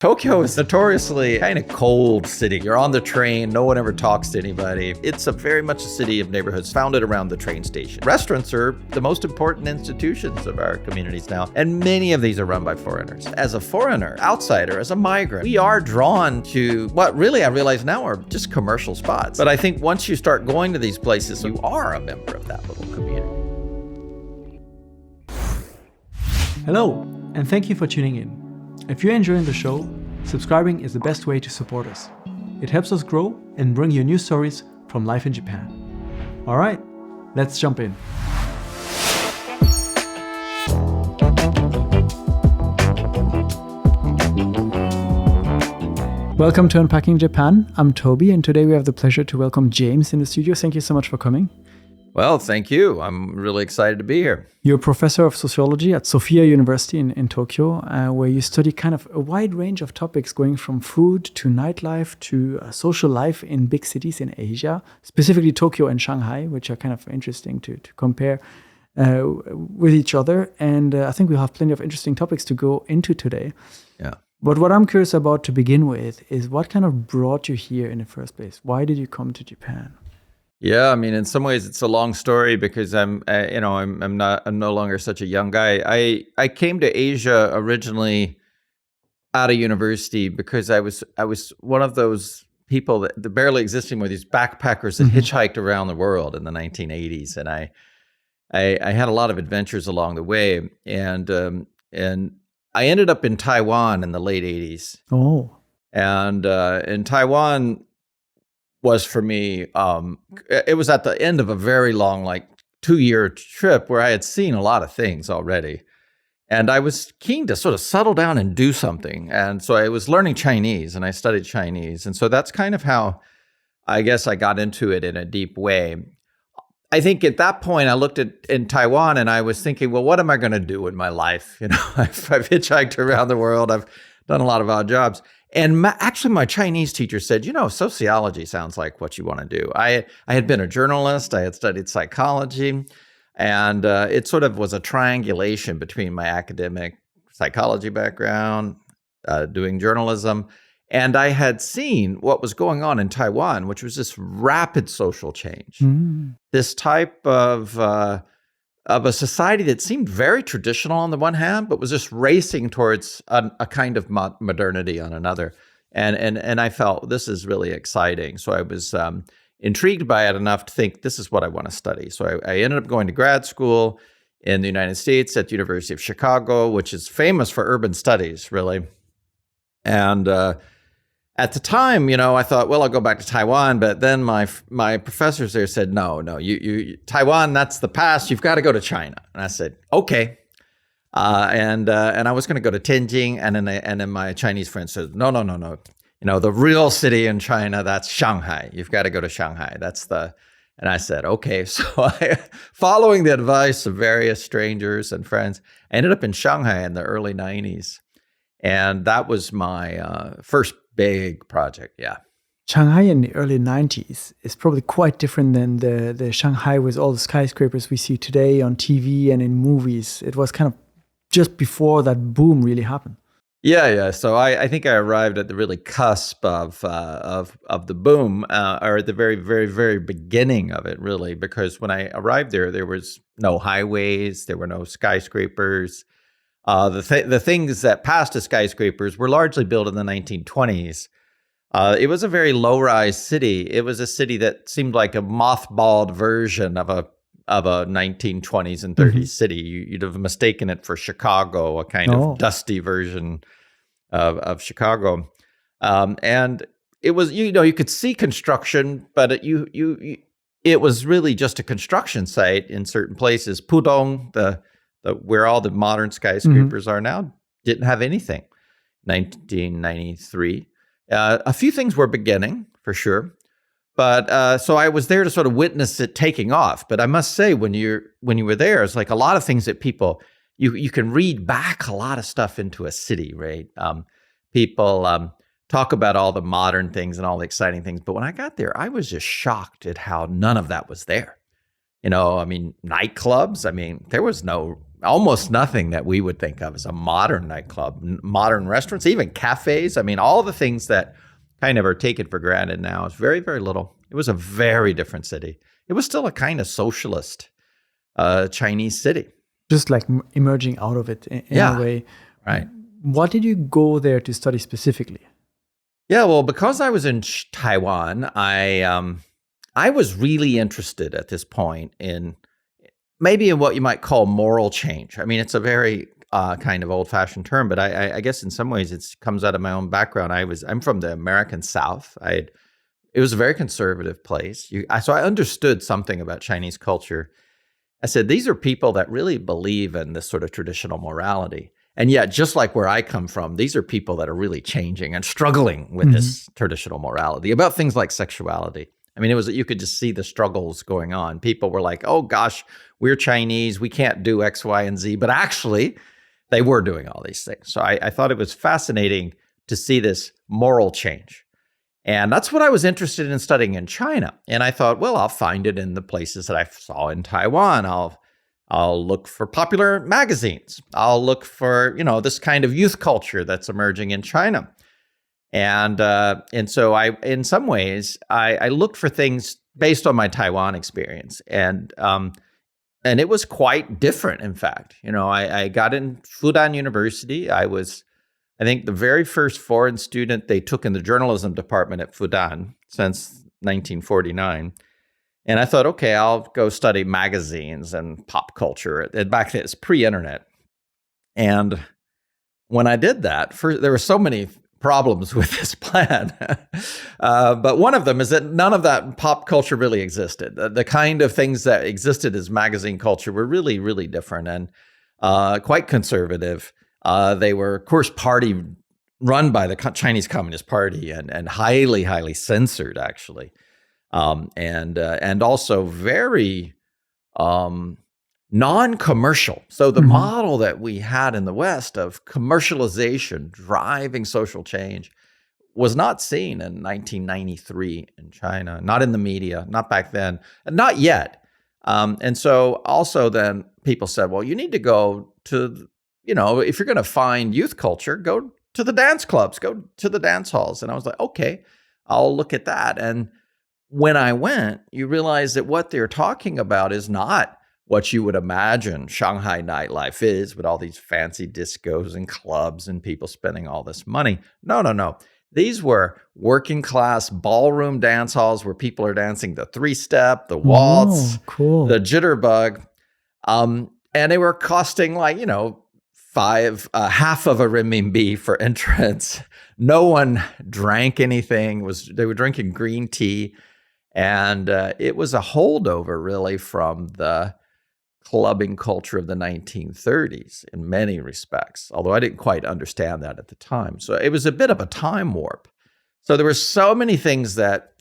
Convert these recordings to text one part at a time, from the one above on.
Tokyo is notoriously kind of cold city. You're on the train, no one ever talks to anybody. It's very much a city of neighborhoods founded around the train station. Restaurants are the most important institutions of our communities now, and many of these are run by foreigners. As a foreigner, outsider, as a migrant, we are drawn to what really I realize now are just commercial spots. But I think once you start going to these places, you are a member of that little community. Hello, and thank you for tuning in. If you're enjoying the show, subscribing is the best way to support us. It helps us grow and bring you new stories from life in Japan. All right, let's jump in. Welcome to Unpacking Japan. I'm Toby, and today we have the pleasure to welcome James in the studio. Thank you so much for coming. Well, thank you. I'm really excited to be here. You're a professor of sociology at Sophia University in Tokyo, where you study kind of a wide range of topics going from food to nightlife to social life in big cities in Asia, specifically Tokyo and Shanghai, which are kind of interesting to compare with each other. And I think we'll have plenty of interesting topics to go into today. Yeah. But what I'm curious about to begin with is what kind of brought you here in the first place? Why did you come to Japan? Yeah, I mean, in some ways, it's a long story because I'm no longer such a young guy. I came to Asia originally out of university because I was one of those people that barely existing were these backpackers that hitchhiked around the world in the 1980s, and I had a lot of adventures along the way, and I ended up in Taiwan in the late 80s. Oh, and in Taiwan was for me, it was at the end of a very long, 2-year trip where I had seen a lot of things already. And I was keen to sort of settle down and do something. And so I was learning Chinese and I studied Chinese. And so that's kind of how I guess I got into it in a deep way. I think at that point I looked in Taiwan and I was thinking, well, what am I going to do in my life? You know, I've hitchhiked around the world. I've done a lot of odd jobs. And actually, my Chinese teacher said, sociology sounds like what you want to do. I had been a journalist. I had studied psychology. And it sort of was a triangulation between my academic psychology background, doing journalism. And I had seen what was going on in Taiwan, which was this rapid social change. This type of a society that seemed very traditional on the one hand, but was just racing towards a kind of modernity on another. And I felt this is really exciting. So I was intrigued by it enough to think this is what I want to study. So I ended up going to grad school in the United States at the University of Chicago, which is famous for urban studies, really. And at the time, I thought, well, I'll go back to Taiwan. But then my professors there said, no, you Taiwan, that's the past. You've got to go to China. And I said, okay. And I was going to go to Tianjin. And then my Chinese friend said, no. The real city in China, that's Shanghai. You've got to go to Shanghai. And I said, okay. So following the advice of various strangers and friends, I ended up in Shanghai in the early 90s. And that was my first big project, yeah. Shanghai in the early 90s is probably quite different than the Shanghai with all the skyscrapers we see today on TV and in movies. It was kind of just before that boom really happened. Yeah. So I think I arrived at the really cusp of the boom, or at the very, very, very beginning of it, really, because when I arrived there was no highways, there were no skyscrapers. The things that passed as skyscrapers were largely built in the 1920s. It was a very low-rise city. It was a city that seemed like a mothballed version of a 1920s and 30s city. You'd have mistaken it for Chicago, a kind of dusty version of Chicago. And it was, you could see construction, but it was really just a construction site in certain places. Pudong, where all the modern skyscrapers are now, didn't have anything. 1993. A few things were beginning, for sure. But so I was there to sort of witness it taking off. But I must say, when you were there, it's like a lot of things that people, you can read back a lot of stuff into a city, right? People talk about all the modern things and all the exciting things. But when I got there, I was just shocked at how none of that was there. Nightclubs, there was no almost nothing that we would think of as a modern nightclub, modern restaurants, even cafes. I mean, all the things that kind of are taken for granted now is very, very little. It was a very different city. It was still a kind of socialist Chinese city. Just like emerging out of it in a way. Right. What did you go there to study specifically? Yeah, well, because I was in Taiwan, I was really interested at this point in maybe in what you might call moral change. I mean, it's a very kind of old-fashioned term, but I guess in some ways it comes out of my own background. I'm from the American South. It was a very conservative place. So I understood something about Chinese culture. I said, these are people that really believe in this sort of traditional morality. And yet, just like where I come from, these are people that are really changing and struggling with this traditional morality about things like sexuality. I mean, you could just see the struggles going on. People were like, oh gosh, we're Chinese, we can't do X, Y, and Z. But actually, they were doing all these things. So I thought it was fascinating to see this moral change. And that's what I was interested in studying in China. And I thought, well, I'll find it in the places that I saw in Taiwan. I'll look for popular magazines. I'll look for, this kind of youth culture that's emerging in China. And so in some ways, I looked for things based on my Taiwan experience. And it was quite different, in fact. I got in Fudan University. I think the very first foreign student they took in the journalism department at Fudan since 1949. And I thought, okay, I'll go study magazines and pop culture. And back then, it's pre-internet. And when I did that, there were so many problems with this plan. But one of them is that none of that pop culture really existed. The kind of things that existed as magazine culture were really, really different and quite conservative. They were, of course, run by the Chinese Communist Party and highly, highly censored, actually. And also very non-commercial. So the model that we had in the West of commercialization driving social change was not seen in 1993 in China, not in the media, not back then, not yet. And so also then people said, well, you need to go to, if you're going to find youth culture, go to the dance clubs, go to the dance halls. And I was like, okay, I'll look at that. And when I went, you realize that what they're talking about is not what you would imagine Shanghai nightlife is, with all these fancy discos and clubs and people spending all this money. No. These were working class ballroom dance halls where people are dancing the three-step, the waltz, cool. the jitterbug. And they were costing like, half of a renminbi for entrance. No one drank anything. They were drinking green tea. And it was a holdover, really, from the clubbing culture of the 1930s in many respects, although I didn't quite understand that at the time. So it was a bit of a time warp. So there were so many things that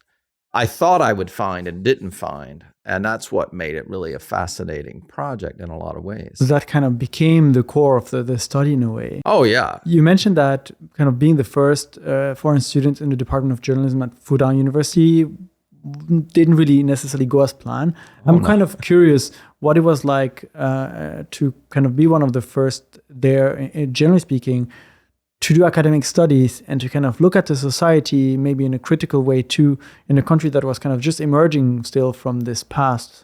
I thought I would find and didn't find. And that's what made it really a fascinating project in a lot of ways. So that kind of became the core of the study in a way. Oh, yeah. You mentioned that kind of being the first foreign student in the Department of Journalism at Fudan University didn't really necessarily go as planned. I'm kind of curious what it was like to kind of be one of the first there, generally speaking, to do academic studies and to kind of look at the society maybe in a critical way too, in a country that was kind of just emerging still from this past.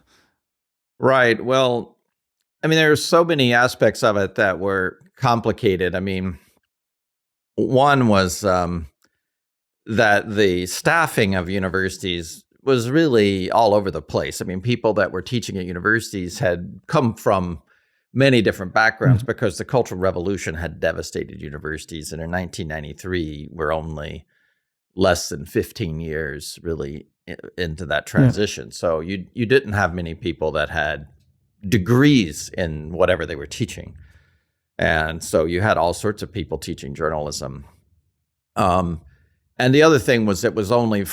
Right. Well, I mean, there are so many aspects of it that were complicated. I mean, one was that the staffing of universities was really all over the place. I mean, people that were teaching at universities had come from many different backgrounds because the Cultural Revolution had devastated universities. And in 1993, we're only less than 15 years really into that transition. So you didn't have many people that had degrees in whatever they were teaching. And so you had all sorts of people teaching journalism. And the other thing was it was only,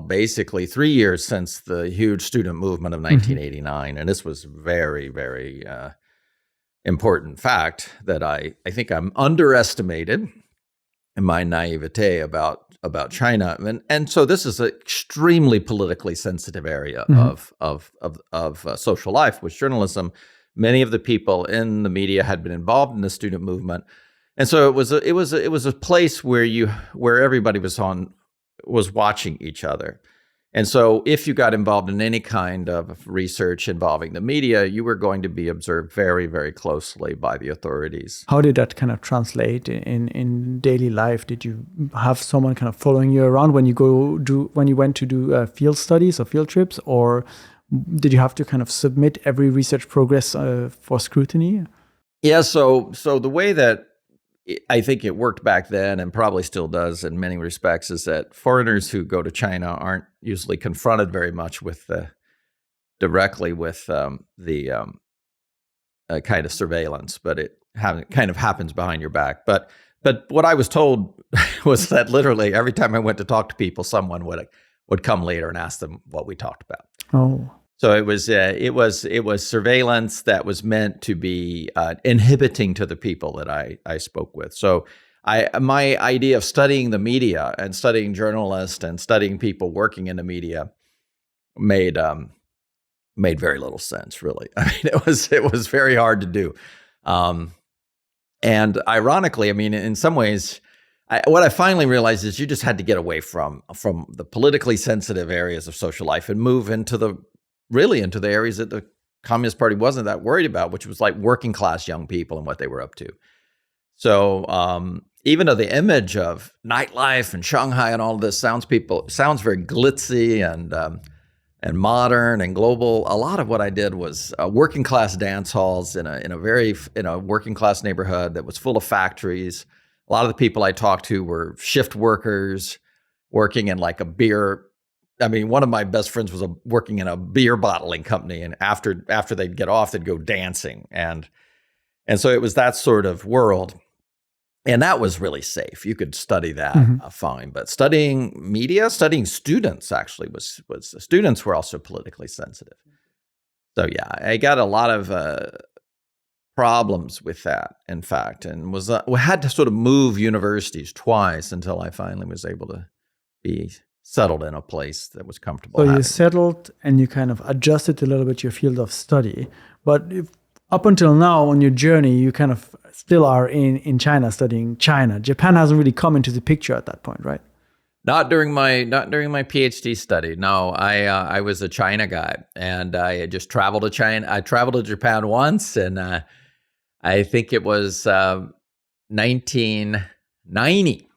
basically 3 years since the huge student movement of 1989. And this was very, very important fact that I think I'm underestimated in my naivete about China. And so this is an extremely politically sensitive area of social life, which journalism Many of the people in the media had been involved in the student movement, and so it was a place where everybody was watching each other. And so if you got involved in any kind of research involving the media, you were going to be observed very, very closely by the authorities. How did that kind of translate in daily life? Did you have someone kind of following you around when you went to do field studies or field trips, or did you have to kind of submit every research progress for scrutiny? Yeah, so the way that I think it worked back then, and probably still does in many respects, is that foreigners who go to China aren't usually confronted very much with directly with the kind of surveillance, but it kind of happens behind your back. But what I was told was that literally every time I went to talk to people, someone would come later and ask them what we talked about. Oh. So it was surveillance that was meant to be inhibiting to the people that I spoke with. So my idea of studying the media and studying journalists and studying people working in the media made very little sense, really. I mean, it was very hard to do. And ironically, I mean, in some ways, what I finally realized is you just had to get away from the politically sensitive areas of social life and move into the areas that the Communist Party wasn't that worried about, which was like working class young people and what they were up to. So even though the image of nightlife and Shanghai and all of this sounds very glitzy and modern and global, a lot of what I did was working class dance halls in a working class neighborhood that was full of factories. A lot of the people I talked to were shift workers working in like a beer. I mean, one of my best friends was working in a beer bottling company, and after they'd get off, they'd go dancing, and so it was that sort of world, and that was really safe. You could study that fine, but studying media, studying students actually was the students were also politically sensitive. So yeah, I got a lot of problems with that, in fact, and we had to sort of move universities twice until I finally was able to be settled in a place that was comfortable. So you settled and you kind of adjusted a little bit your field of study. But up until now on your journey, you kind of still are in China studying China. Japan hasn't really come into the picture at that point, right? Not during my PhD study. No, I was a China guy, and I just traveled to China. I traveled to Japan once, and I think it was 1990.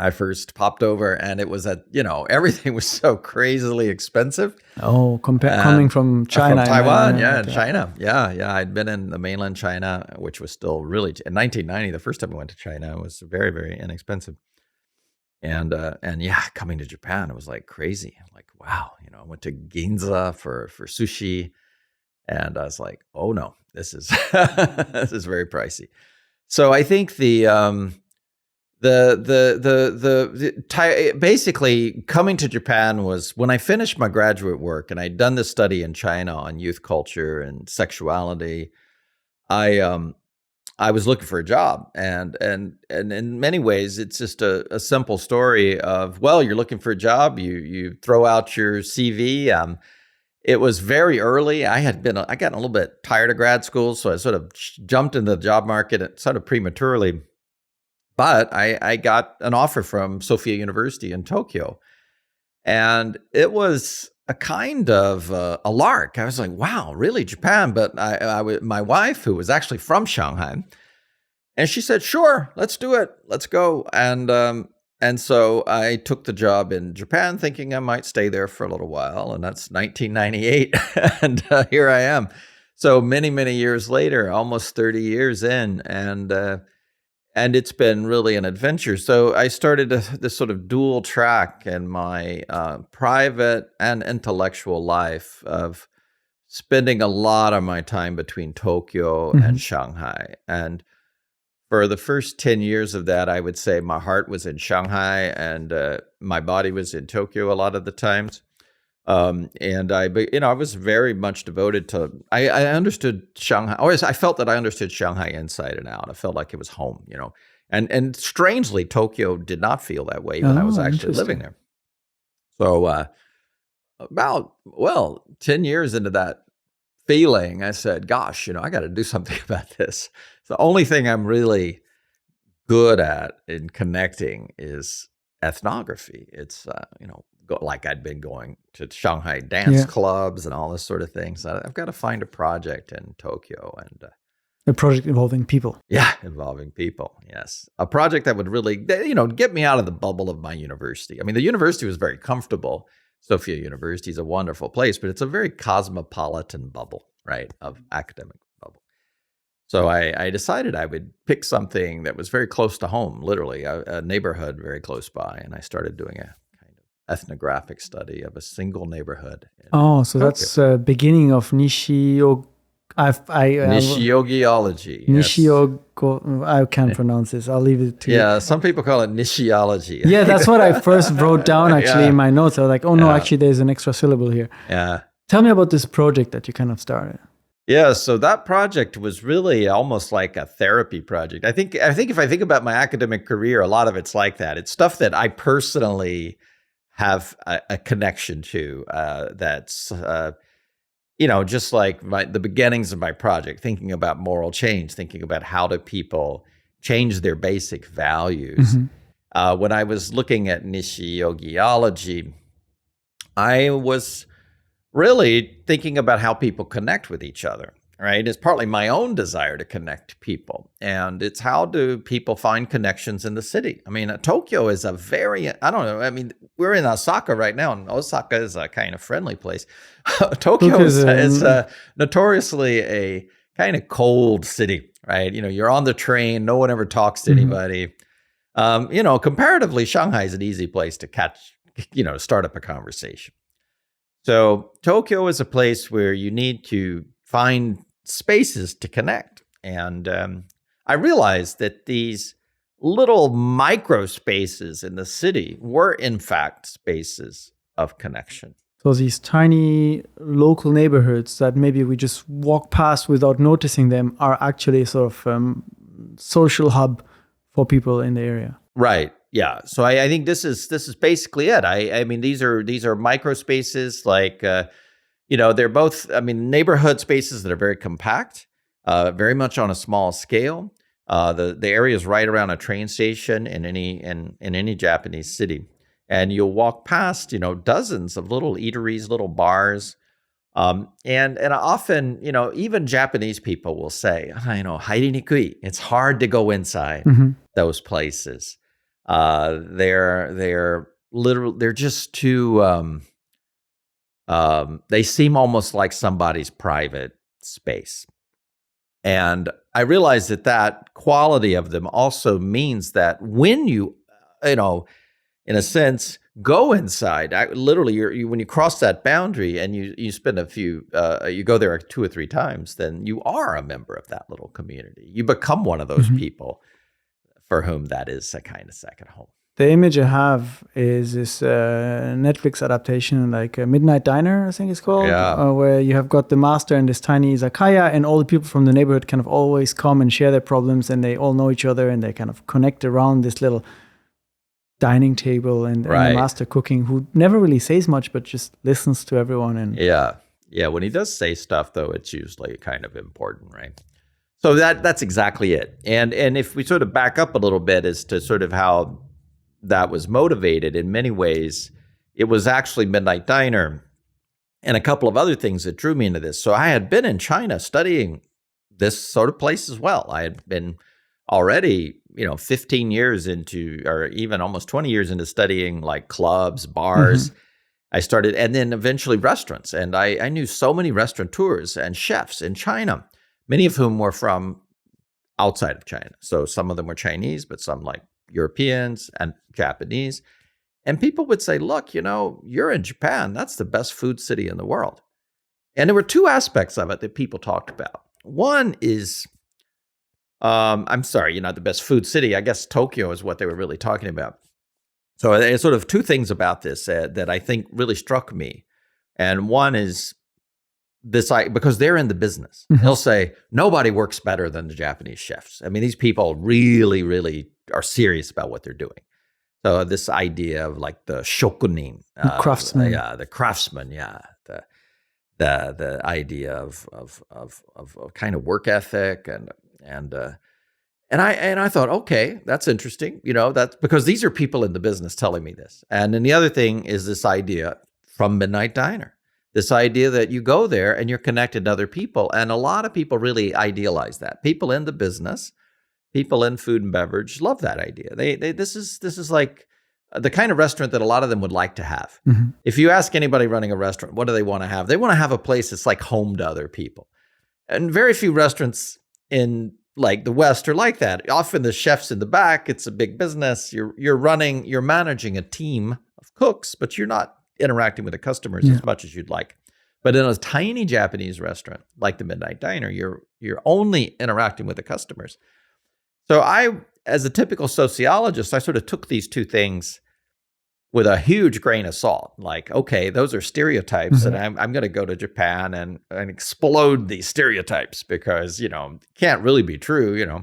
I first popped over, and it was everything was so crazily expensive. Oh, coming from China. From Taiwan, China. Yeah. I'd been in the mainland China, which was still really, in 1990, the first time I went to China, it was very, very inexpensive. And yeah, coming to Japan, it was like crazy. I'm like, wow, I went to Ginza for sushi, and I was like, oh no, this is this is very pricey. So I think basically coming to Japan was when I finished my graduate work, and I'd done this study in China on youth culture and sexuality. I was looking for a job, and in many ways, it's just a simple story of, well, you're looking for a job, you throw out your CV. It was very early. I gotten a little bit tired of grad school, so I sort of jumped into the job market sort of prematurely. But I got an offer from Sophia University in Tokyo, and it was a kind of a lark. I was like, wow, really, Japan? But my wife, who was actually from Shanghai, and she said, sure, let's do it. Let's go. And so I took the job in Japan thinking I might stay there for a little while. And that's 1998. And here I am. So many, many years later, almost 30 years in. And it's been really an adventure. So I started this sort of dual track in my private and intellectual life of spending a lot of my time between Tokyo and Shanghai. And for the first 10 years of that, I would say my heart was in Shanghai and my body was in Tokyo a lot of the times. And I was very much devoted to, I understood Shanghai, I felt that I understood Shanghai inside and out. I felt like it was home, and strangely, Tokyo did not feel that way when I was actually living there. So about 10 years into that feeling, I said, gosh, I got to do something about this. The only thing I'm really good at in connecting is ethnography. It's, like I'd been going to Shanghai dance clubs and all this sort of thing. So I've got to find a project in Tokyo and a project involving people. Yeah, involving people. Yes. A project that would really, get me out of the bubble of my university. I mean, the university was very comfortable. Sophia University is a wonderful place, but it's a very cosmopolitan bubble, right, of academic bubble. So I decided I would pick something that was very close to home, literally, a neighborhood very close by. And I started doing a kind of ethnographic study of a single neighborhood. So that's the beginning of Nishiyogiology. I can't pronounce this. I'll leave it to you. Yeah, some people call it nishiology. Yeah, that's what I first wrote down actually in my notes. I was like, actually there's an extra syllable here. Yeah. Tell me about this project that you kind of started. Yeah, so that project was really almost like a therapy project. I think if I think about my academic career, a lot of it's like that. It's stuff that I personally have a connection to that's just like the beginnings of my project, thinking about moral change, thinking about how do people change their basic values. Mm-hmm. When I was looking at Nishiyogiology, I was really thinking about how people connect with each other, right? It's partly my own desire to connect people. And it's how do people find connections in the city? I mean, Tokyo is we're in Osaka right now, and Osaka is a kind of friendly place. Tokyo is notoriously a kind of cold city, right? You're on the train, no one ever talks to anybody. Comparatively, Shanghai is an easy place to start up a conversation. So Tokyo is a place where you need to find spaces to connect. And I realized that these little micro spaces in the city were, in fact, spaces of connection. So these tiny local neighborhoods that maybe we just walk past without noticing them are actually sort of social hub for people in the area. Right. Yeah. So I think this is basically it. I mean, these are micro spaces like, they're both, neighborhood spaces that are very compact, very much on a small scale. The area is right around a train station in any Japanese city. And you'll walk past, dozens of little eateries, little bars. And often, even Japanese people will say, hairinikuii. It's hard to go inside those places. They're just too, they seem almost like somebody's private space. And I realized that quality of them also means that when you, in a sense, go inside, when you cross that boundary and you spend you go there 2 or 3 times, then you are a member of that little community. You become one of those people for whom that is a kind of second home. The image I have is this Netflix adaptation, like a Midnight Diner, I think it's called, where you have got the master in this tiny izakaya, and all the people from the neighborhood kind of always come and share their problems, and they all know each other, and they kind of connect around this little dining table, and the master cooking, who never really says much, but just listens to everyone. And when he does say stuff, though, it's usually kind of important, right? So that's exactly it. And if we sort of back up a little bit as to sort of how that was motivated, in many ways, it was actually Midnight Diner and a couple of other things that drew me into this. So I had been in China studying this sort of place as well. I had been already, 15 years into, or even almost 20 years into studying like clubs, bars. I started, and then eventually restaurants. And I knew so many restaurateurs and chefs in China, many of whom were from outside of China. So some of them were Chinese, but some like Europeans and Japanese. And people would say, look, you're in Japan. That's the best food city in the world. And there were 2 aspects of it that people talked about. One is, the best food city. I guess Tokyo is what they were really talking about. So there's sort of 2 things about this that I think really struck me. And one is this, because they're in the business. They'll say, nobody works better than the Japanese chefs. I mean, these people really, really are serious about what they're doing. So this idea of like the shokunin. Craftsman. The craftsman, the idea of a kind of work ethic and I thought, okay, that's interesting. That's because these are people in the business telling me this. And then the other thing is this idea from Midnight Diner, this idea that you go there and you're connected to other people. And a lot of people really idealize that. People in the business, people in food and beverage love that idea. This is like the kind of restaurant that a lot of them would like to have. Mm-hmm. If you ask anybody running a restaurant, what do they want to have? They want to have a place that's like home to other people. And very few restaurants in like the West are like that. Often the chef's in the back. It's a big business. You're managing a team of cooks, but you're not interacting with the customers as much as you'd like. But in a tiny Japanese restaurant like the Midnight Diner, you're only interacting with the customers. So as a typical sociologist, I sort of took these two things with a huge grain of salt. Like, okay, those are stereotypes, and I'm going to go to Japan and explode these stereotypes because, can't really be true,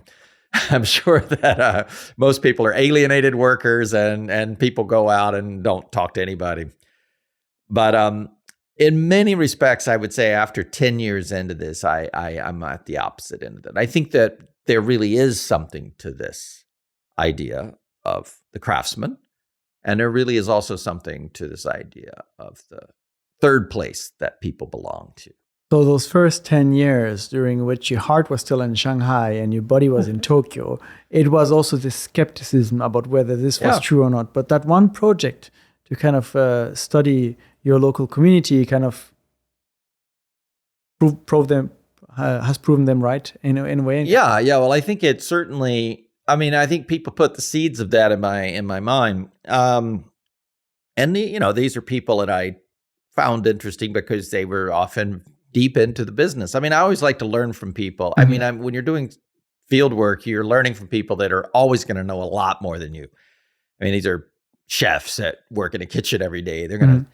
I'm sure that most people are alienated workers and people go out and don't talk to anybody. But in many respects, I would say after 10 years into this, I'm at the opposite end of it. I think that there really is something to this idea of the craftsman. And there really is also something to this idea of the third place that people belong to. So those first 10 years during which your heart was still in Shanghai and your body was in Tokyo, it was also this skepticism about whether this was true or not. But that one project to kind of study your local community kind of has proven them right in a way. Yeah. Well, I think it certainly... I think people put the seeds of that in my mind. And these are people that I found interesting because they were often deep into the business. I always like to learn from people. Mm-hmm. When you're doing field work, you're learning from people that are always going to know a lot more than you. These are chefs that work in a kitchen every day. They're going to,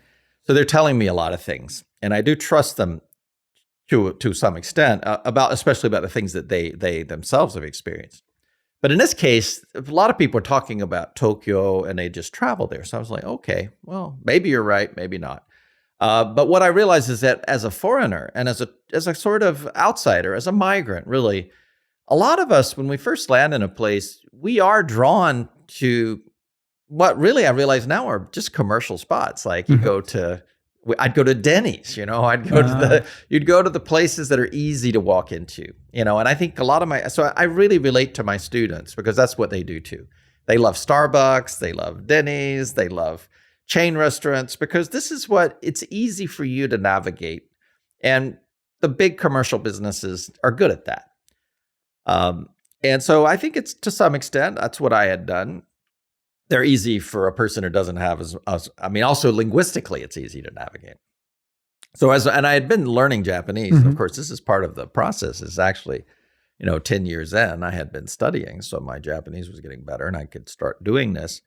so they're telling me a lot of things, and I do trust them to some extent especially about the things that they themselves have experienced. But in this case, a lot of people are talking about Tokyo and they just travel there. So I was like, okay, well, maybe you're right, maybe not. But what I realized is that as a foreigner and as a sort of outsider, as a migrant, really, a lot of us, when we first land in a place, we are drawn to what really I realize now are just commercial spots. Like I'd go to Denny's, you'd go to the places that are easy to walk into, and I think a lot of so I really relate to my students because that's what they do too. They love Starbucks, they love Denny's, they love chain restaurants because this is it's easy for you to navigate. And the big commercial businesses are good at that. And so I think it's to some extent, that's what I had done. They're easy for a person who doesn't have also linguistically, it's easy to navigate. So and I had been learning Japanese. Mm-hmm. Of course, this is part of the process. Is actually, 10 years in, I had been studying. So my Japanese was getting better and I could start doing this.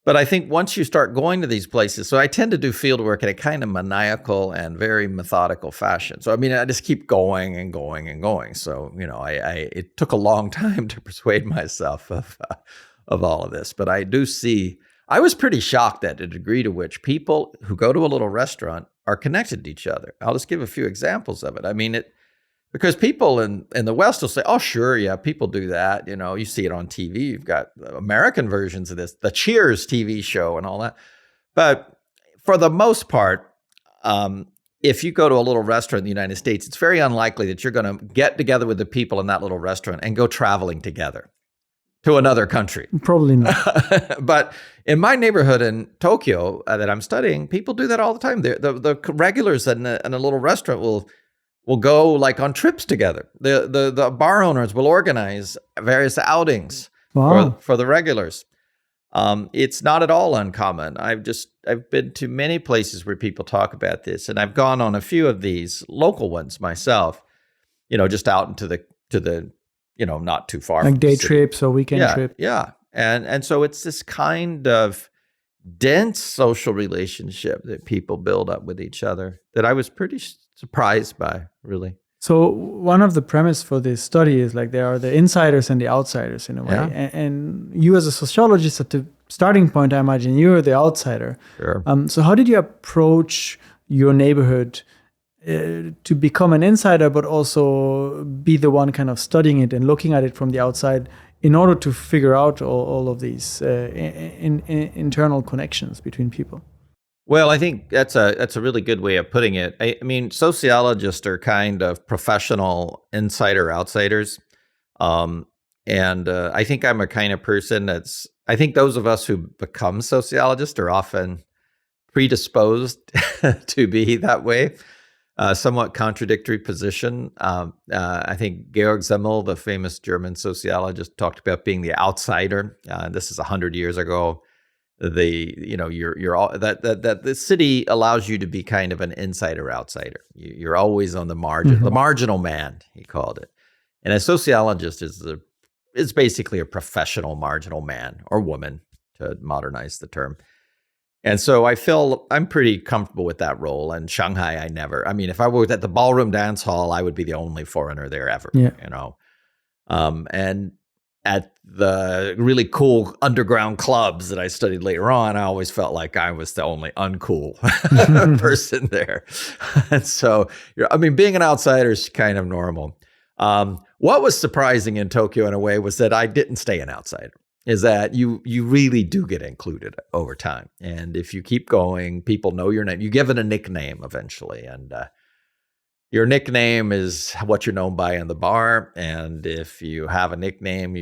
But I think once you start going to these places, so I tend to do field work in a kind of maniacal and very methodical fashion. So, I just keep going and going and going. So, it took a long time to persuade myself of all of this. But I do see, I was pretty shocked at the degree to which people who go to a little restaurant are connected to each other. I'll just give a few examples of it. Because people in the West will say, oh, sure, yeah, people do that. You see it on TV. You've got American versions of this, the Cheers TV show and all that. But for the most part, if you go to a little restaurant in the United States, it's very unlikely that you're going to get together with the people in that little restaurant and go traveling together to another country. Probably not. But in my neighborhood in Tokyo that I'm studying, people do that all the time. The regulars in a little restaurant will go like on trips together. The bar owners will organize various outings for the regulars. It's not at all uncommon. I've been to many places where people talk about this, and I've gone on a few of these local ones myself. Just out into the not too far. Like day trips or weekend trips. Yeah. And so it's this kind of dense social relationship that people build up with each other that I was pretty surprised by, really. So one of the premise for this study is like there are the insiders and the outsiders in a way. Yeah. And you as a sociologist at the starting point, I imagine you're the outsider. Sure. So how did you approach your neighborhood to become an insider, but also be the one kind of studying it and looking at it from the outside in order to figure out all of these internal connections between people. Well, I think that's a really good way of putting it. I mean, sociologists are kind of professional insider outsiders. And I think I'm a kind of person I think those of us who become sociologists are often predisposed to be that way. Somewhat contradictory position. I think Georg Simmel, the famous German sociologist, talked about being the outsider. This is 100 years ago. You're all that the city allows you to be kind of an insider outsider. You're always on the margin, the marginal man, he called it. And a sociologist is basically a professional marginal man or woman, to modernize the term. And so I feel I'm pretty comfortable with that role. And Shanghai, if I were at the ballroom dance hall, I would be the only foreigner there ever, and at the really cool underground clubs that I studied later on, I always felt like I was the only uncool person there. And so, being an outsider is kind of normal. What was surprising in Tokyo in a way was that I didn't stay an outsider. Is that you really do get included over time. And if you keep going, people know your name. You give it a nickname eventually. And your nickname is what you're known by in the bar. And if you have a nickname,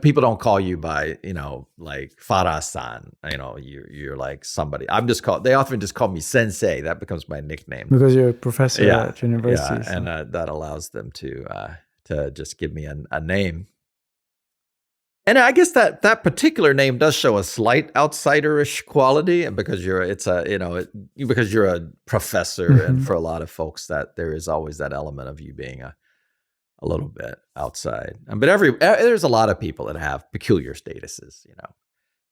people don't call you by, like Farah-san. You're like somebody. They often just call me sensei. That becomes my nickname. Because you're a professor at university. Yeah, so. And that allows them to just give me a name. And I guess that particular name does show a slight outsiderish quality, and because you're a professor, and for a lot of folks that there is always that element of you being a little bit outside. But there's a lot of people that have peculiar statuses.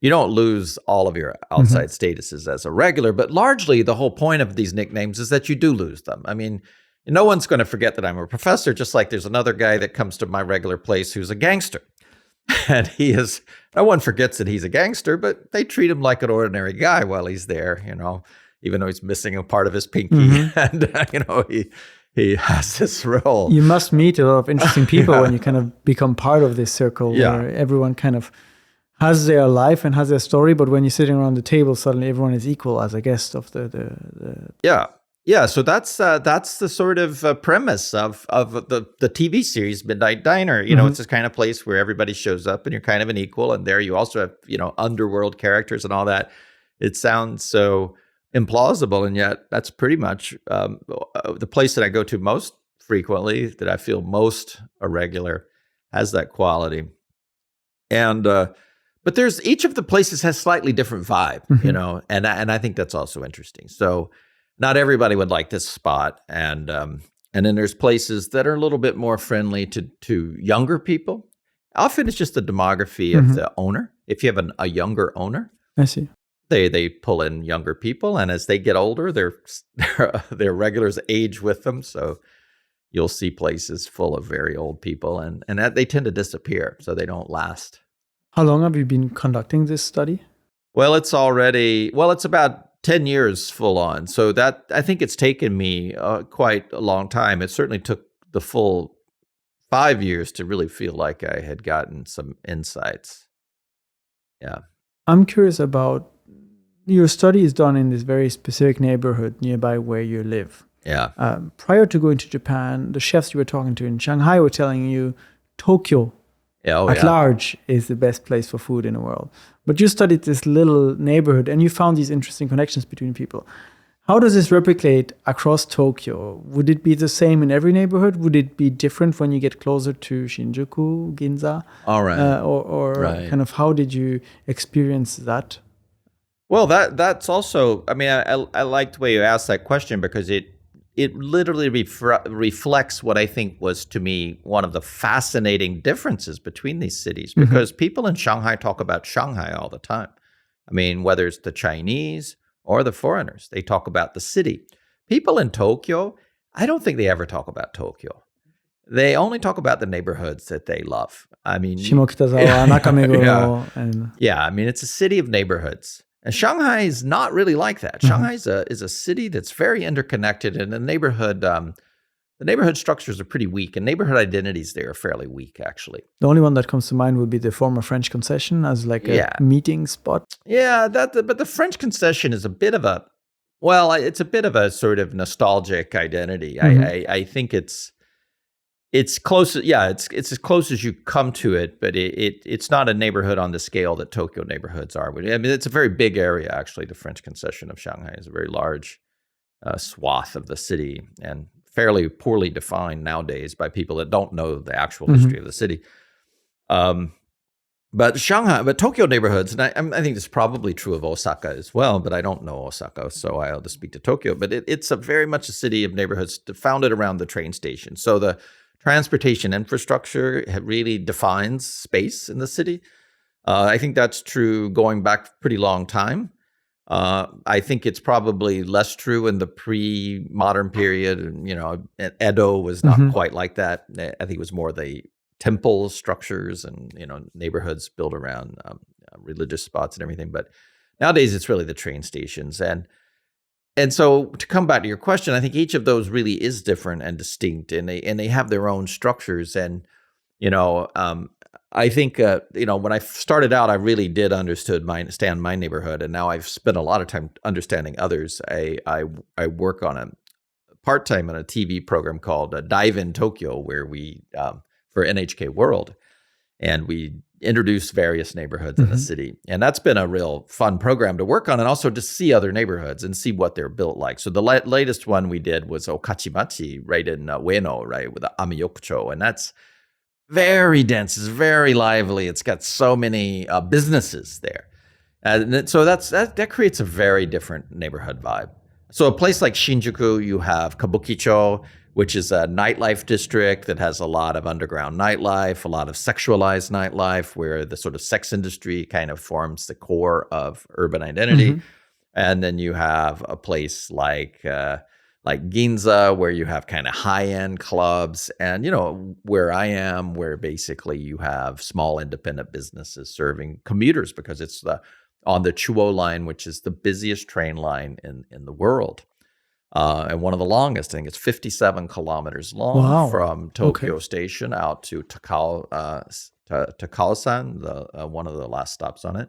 You don't lose all of your outside statuses as a regular, but largely the whole point of these nicknames is that you do lose them. I mean, no one's going to forget that I'm a professor. Just like there's another guy that comes to my regular place who's a gangster. And no one forgets that he's a gangster, but they treat him like an ordinary guy while he's there, even though he's missing a part of his pinky. And, he has this role. You must meet a lot of interesting people when you kind of become part of this circle where everyone kind of has their life and has their story. But when you're sitting around the table, suddenly everyone is equal as a guest of the Yeah, so that's the sort of premise of the TV series Midnight Diner. It's this kind of place where everybody shows up and you're kind of an equal, and there you also have underworld characters and all that. It sounds so implausible, and yet that's pretty much the place that I go to most frequently, that I feel most irregular, has that quality. And but there's each of the places has slightly different vibe, and I think that's also interesting. So. Not everybody would like this spot, and then there's places that are a little bit more friendly to younger people. Often it's just the demography of the owner. If you have a younger owner, I see, they pull in younger people, and as they get older, their regulars age with them. So you'll see places full of very old people, and that they tend to disappear, so they don't last. How long have you been conducting this study? Well, it's about 10 years full on. So that, I think it's taken me quite a long time. It certainly took the full 5 years to really feel like I had gotten some insights. Yeah. I'm curious about, your study is done in this very specific neighborhood nearby where you live. Yeah. Prior to going to Japan, the chefs you were talking to in Shanghai were telling you Tokyo at large is the best place for food in the world. But you studied this little neighborhood and you found these interesting connections between people. How does this replicate across Tokyo? Would it be the same in every neighborhood? Would it be different when you get closer to Shinjuku, Ginza? All right. Kind of how did you experience that? Well, that's also, I liked the way you asked that question, because it literally reflects what I think was, to me, one of the fascinating differences between these cities, because people in Shanghai talk about Shanghai all the time. Whether it's the Chinese or the foreigners, they talk about the city. People in Tokyo, I don't think they ever talk about Tokyo. They only talk about the neighborhoods that they love. Shimokitazawa, Nakameguro. It's a city of neighborhoods. And Shanghai is not really like that. Shanghai is a city that's very interconnected, and the neighborhood structures are pretty weak, and neighborhood identities there are fairly weak, actually. The only one that comes to mind would be the former French concession as like a meeting spot. Yeah, but the French concession is it's a bit of a sort of nostalgic identity. I think it's close. Yeah, it's as close as you come to it, but it's not a neighborhood on the scale that Tokyo neighborhoods are. I mean, it's a very big area, actually. The French concession of Shanghai is a very large swath of the city, and fairly poorly defined nowadays by people that don't know the actual history of the city. But Tokyo neighborhoods, and I think this is probably true of Osaka as well, but I don't know Osaka, so I'll just speak to Tokyo. But it's very much a city of neighborhoods founded around the train station. So the transportation infrastructure really defines space in the city. I think that's true going back a pretty long time. I think it's probably less true in the pre-modern period. Edo was not quite like that. I think it was more the temple structures and neighborhoods built around religious spots and everything. But nowadays, it's really the train stations. And so to come back to your question, I think each of those really is different and distinct, and they have their own structures. And I think when I started out, I really did understand my neighborhood, and now I've spent a lot of time understanding others. I work on a part-time on a TV program called Dive in Tokyo, where we for NHK World, and we introduce various neighborhoods in the city. And that's been a real fun program to work on, and also to see other neighborhoods and see what they're built like. So the latest one we did was Okachimachi, right in Ueno, right, with the Amiyokucho. And that's very dense, it's very lively. It's got so many businesses there. And so that creates a very different neighborhood vibe. So a place like Shinjuku, you have Kabukicho, which is a nightlife district that has a lot of underground nightlife, a lot of sexualized nightlife, where the sort of sex industry kind of forms the core of urban identity. And then you have a place like Ginza, where you have kind of high-end clubs, and where I am, where basically you have small independent businesses serving commuters, because it's on the Chuo line, which is the busiest train line in the world. And one of the longest. I think it's 57 kilometers long from Tokyo Station out to Takao-san, one of the last stops on it.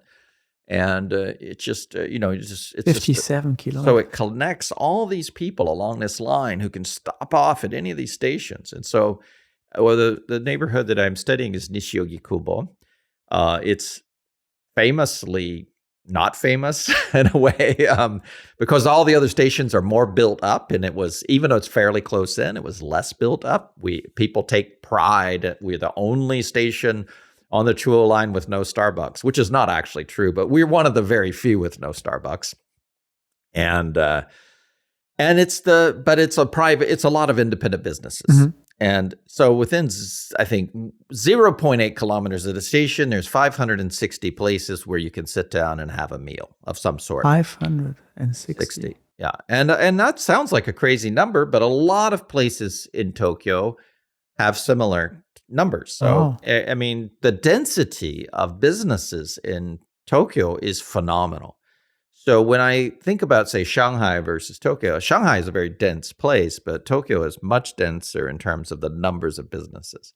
And it's just, it's 57 kilometers. So it connects all these people along this line who can stop off at any of these stations. And so, the neighborhood that I'm studying is Nishiogi Kubo. It's famously not famous in a way, because all the other stations are more built up, and even though it's fairly close in, it was less built up. People take pride. We're the only station on the Chuo line with no Starbucks, which is not actually true, but we're one of the very few with no Starbucks. And it's a lot of independent businesses. And so within, I think, 0.8 kilometers of the station, there's 560 places where you can sit down and have a meal of some sort. 560. Yeah. And that sounds like a crazy number, but a lot of places in Tokyo have similar numbers. So, I mean, the density of businesses in Tokyo is phenomenal. So when I think about, say, Shanghai versus Tokyo, Shanghai is a very dense place, but Tokyo is much denser in terms of the numbers of businesses.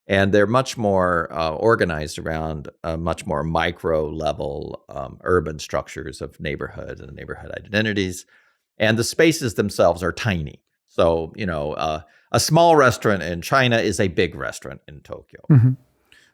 And they're much more organized around much more micro-level urban structures of neighborhoods and neighborhood identities. And the spaces themselves are tiny. So, a small restaurant in China is a big restaurant in Tokyo.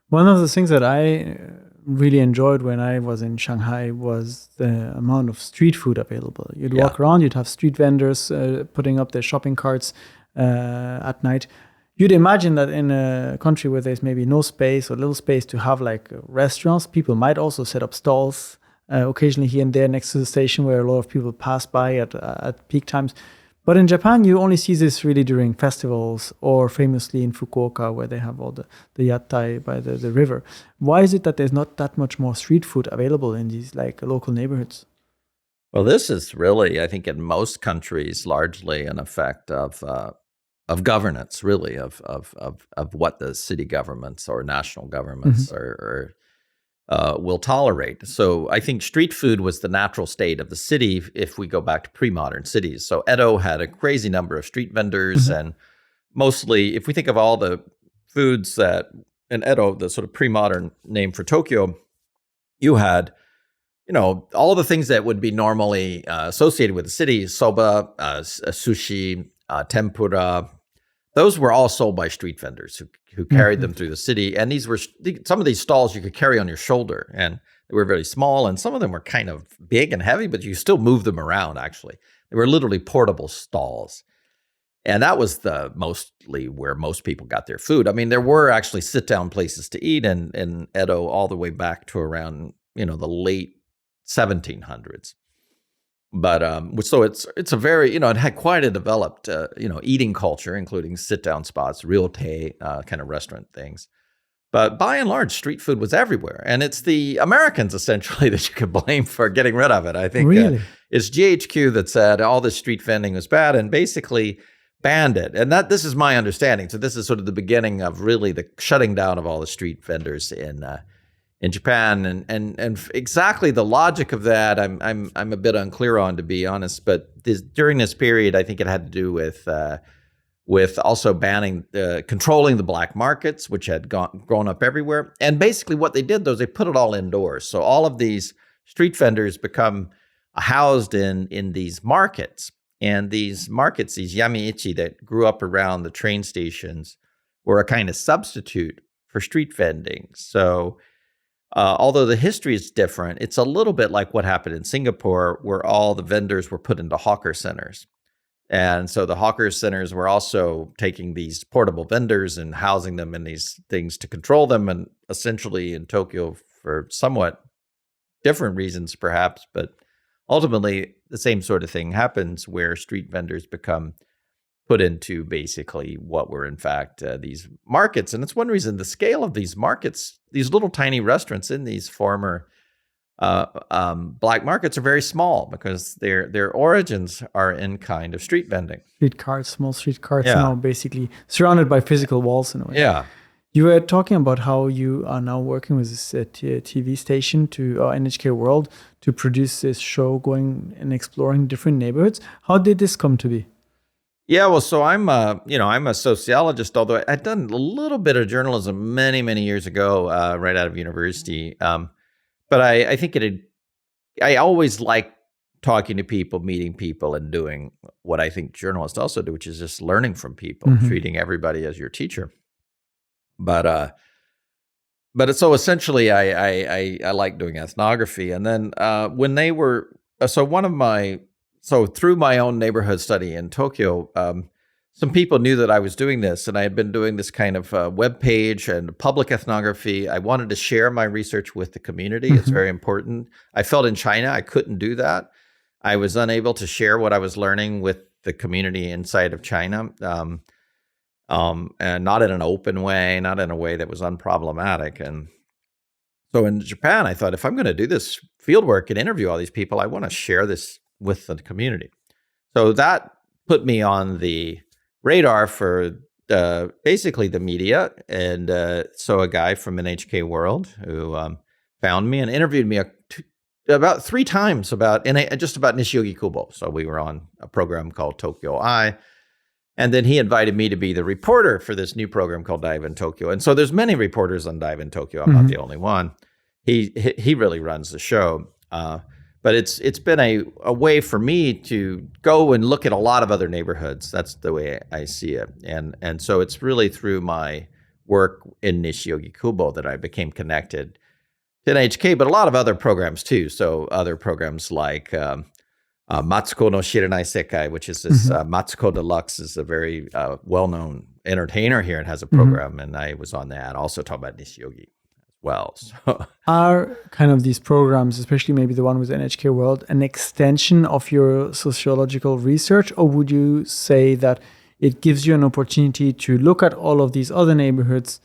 One of the things that I really enjoyed when I was in Shanghai was the amount of street food available. You'd walk around, you'd have street vendors putting up their shopping carts at night. You'd imagine that in a country where there's maybe no space or little space to have like restaurants, people might also set up stalls occasionally here and there next to the station where a lot of people pass by at peak times. But in Japan, you only see this really during festivals, or famously in Fukuoka, where they have all the yattai by the river. Why is it that there's not that much more street food available in these like local neighborhoods? Well, this is really, I think, in most countries, largely an effect of governance, really, of what the city governments or national governments are will tolerate. So I think street food was the natural state of the city if we go back to pre-modern cities. So Edo had a crazy number of street vendors, and mostly, if we think of all the foods that in Edo, the sort of pre-modern name for Tokyo, you had, all the things that would be normally associated with the city: soba, sushi, tempura. Those were all sold by street vendors who carried them through the city. And these were some of these stalls you could carry on your shoulder, and they were very small, and some of them were kind of big and heavy, but you still move them around. Actually, they were literally portable stalls. And that was mostly where most people got their food. I mean, there were actually sit-down places to eat in Edo all the way back to around, the late 1700s. But so it's a very, it had quite a developed, eating culture, including sit-down spots, ryotei kind of restaurant things. But by and large, street food was everywhere. And it's the Americans, essentially, that you could blame for getting rid of it. I think Really? It's GHQ that said all this street vending was bad and basically banned it. And this is my understanding. So this is sort of the beginning of really the shutting down of all the street vendors in Japan, and exactly the logic of that, I'm a bit unclear on, to be honest. But during this period, I think it had to do with also controlling the black markets, which had grown up everywhere. And basically, what they did though is they put it all indoors. So all of these street vendors become housed in these markets, and these markets, these yamiichi that grew up around the train stations, were a kind of substitute for street vending. So although the history is different, it's a little bit like what happened in Singapore, where all the vendors were put into hawker centers. And so the hawker centers were also taking these portable vendors and housing them in these things to control them. And essentially in Tokyo, for somewhat different reasons perhaps, but ultimately the same sort of thing happens, where street vendors become put into basically what were in fact these markets. And it's one reason the scale of these markets, these little tiny restaurants in these former black markets, are very small, because their origins are in kind of street vending. Small street carts, now basically surrounded by physical walls in a way. Yeah. You were talking about how you are now working with this TV station NHK World to produce this show going and exploring different neighborhoods. How did this come to be? Yeah, well, so I'm a sociologist, although I'd done a little bit of journalism many, many years ago, right out of university. But I think I always like talking to people, meeting people, and doing what I think journalists also do, which is just learning from people, treating everybody as your teacher. But so essentially, I like doing ethnography, and then when they were So through my own neighborhood study in Tokyo, some people knew that I was doing this, and I had been doing this kind of web page and public ethnography. I wanted to share my research with the community. It's very important. I felt in China I couldn't do that. I was unable to share what I was learning with the community inside of China, and not in an open way, not in a way that was unproblematic. And so in Japan, I thought, if I'm going to do this fieldwork and interview all these people, I want to share this with the community. So that put me on the radar for basically the media. And so a guy from NHK World who found me and interviewed me about 3 times just about Nishiogi Kubo. So we were on a program called Tokyo Eye. And then he invited me to be the reporter for this new program called Dive in Tokyo. And so there's many reporters on Dive in Tokyo. I'm not the only one. He really runs the show. But it's been a way for me to go and look at a lot of other neighborhoods. That's the way I see it. And so it's really through my work in Nishiogi Kubo that I became connected to NHK, but a lot of other programs too. So other programs like Matsuko no Shiranai Sekai, which is this Matsuko Deluxe is a very well-known entertainer here and has a program. And I was on that. Also talk about Nishiogi. Well, so. Are kind of these programs, especially maybe the one with NHK World, an extension of your sociological research, or would you say that it gives you an opportunity to look at all of these other neighborhoods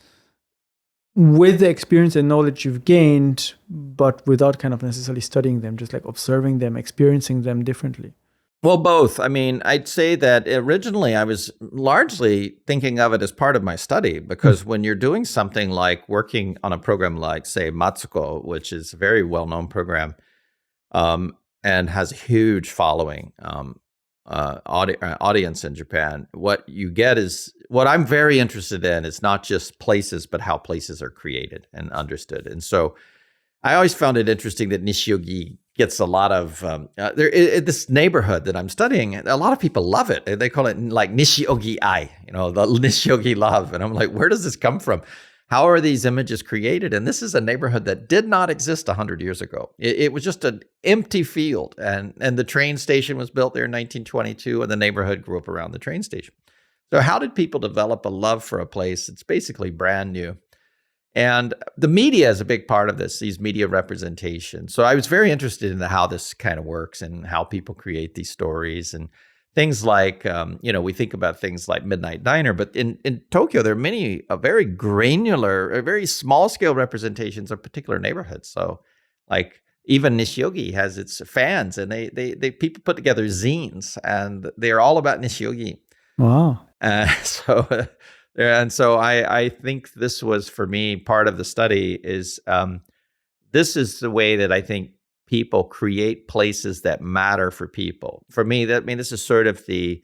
with the experience and knowledge you've gained, but without kind of necessarily studying them, just like observing them, experiencing them differently? Well, both. I mean, I'd say that originally I was largely thinking of it as part of my study because when you're doing something like working on a program like, say, Matsuko, which is a very well-known program and has a huge following audience in Japan, what you get is what I'm very interested in is not just places, but how places are created and understood. And so I always found it interesting that Nishiogi gets a lot of this neighborhood that I'm studying. A lot of people love it. They call it like Nishiogi-ai, the Nishiogi love. And I'm like, where does this come from? How are these images created? And this is a neighborhood that did not exist 100 years ago. It was just an empty field, and the train station was built there in 1922, and the neighborhood grew up around the train station. So how did people develop a love for a place that's basically brand new? And the media is a big part of this, these media representations. So I was very interested in how this kind of works and how people create these stories and things like, we think about things like Midnight Diner, but in Tokyo, there are many very granular, very small scale representations of particular neighborhoods. So like even Nishiogi has its fans, and they people put together zines, and they're all about Nishiogi. Wow. And so I think this was, for me, part of the study is this is the way that I think people create places that matter for people. For me, this is sort of the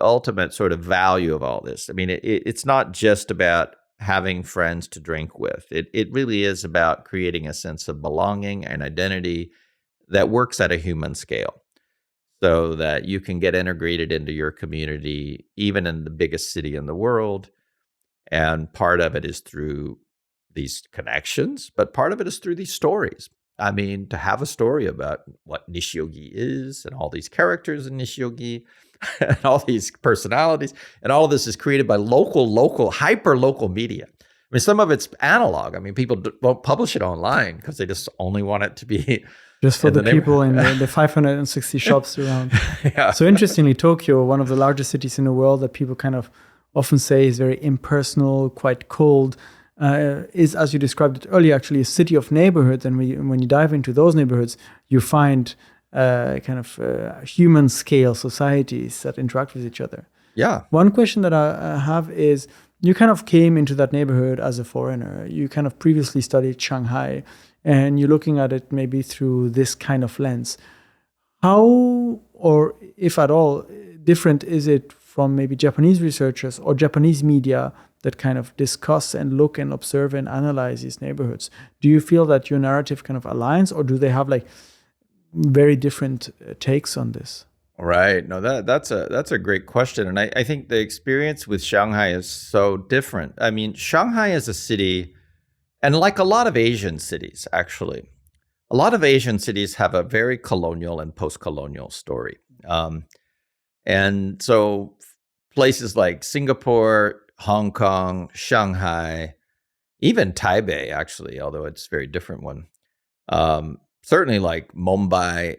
ultimate sort of value of all this. I mean, it's not just about having friends to drink with. It really is about creating a sense of belonging and identity that works at a human scale, so that you can get integrated into your community, even in the biggest city in the world. And part of it is through these connections, but part of it is through these stories. I mean, to have a story about what Nishiogi is and all these characters in Nishiogi and all these personalities, and all of this is created by local, hyper-local media. I mean, some of it's analog. I mean, people won't publish it online because they just only want it to be just for the people in the 560 shops around. Yeah. So interestingly, Tokyo, one of the largest cities in the world that people kind of often say is very impersonal, quite cold, is, as you described it earlier, actually a city of neighborhoods. And when you dive into those neighborhoods, you find human scale societies that interact with each other. Yeah. One question that I have is, you kind of came into that neighborhood as a foreigner. You kind of previously studied Shanghai, and you're looking at it maybe through this kind of lens. How, or if at all, different is it from maybe Japanese researchers or Japanese media that kind of discuss and look and observe and analyze these neighborhoods? Do you feel that your narrative kind of aligns, or do they have like very different takes on this? Right. No, that's a great question. And I think the experience with Shanghai is so different. I mean, Shanghai is a city, and like a lot of Asian cities, actually, a lot of Asian cities have a very colonial and post-colonial story. And so places like Singapore, Hong Kong, Shanghai, even Taipei, actually, although it's a very different one, certainly like Mumbai,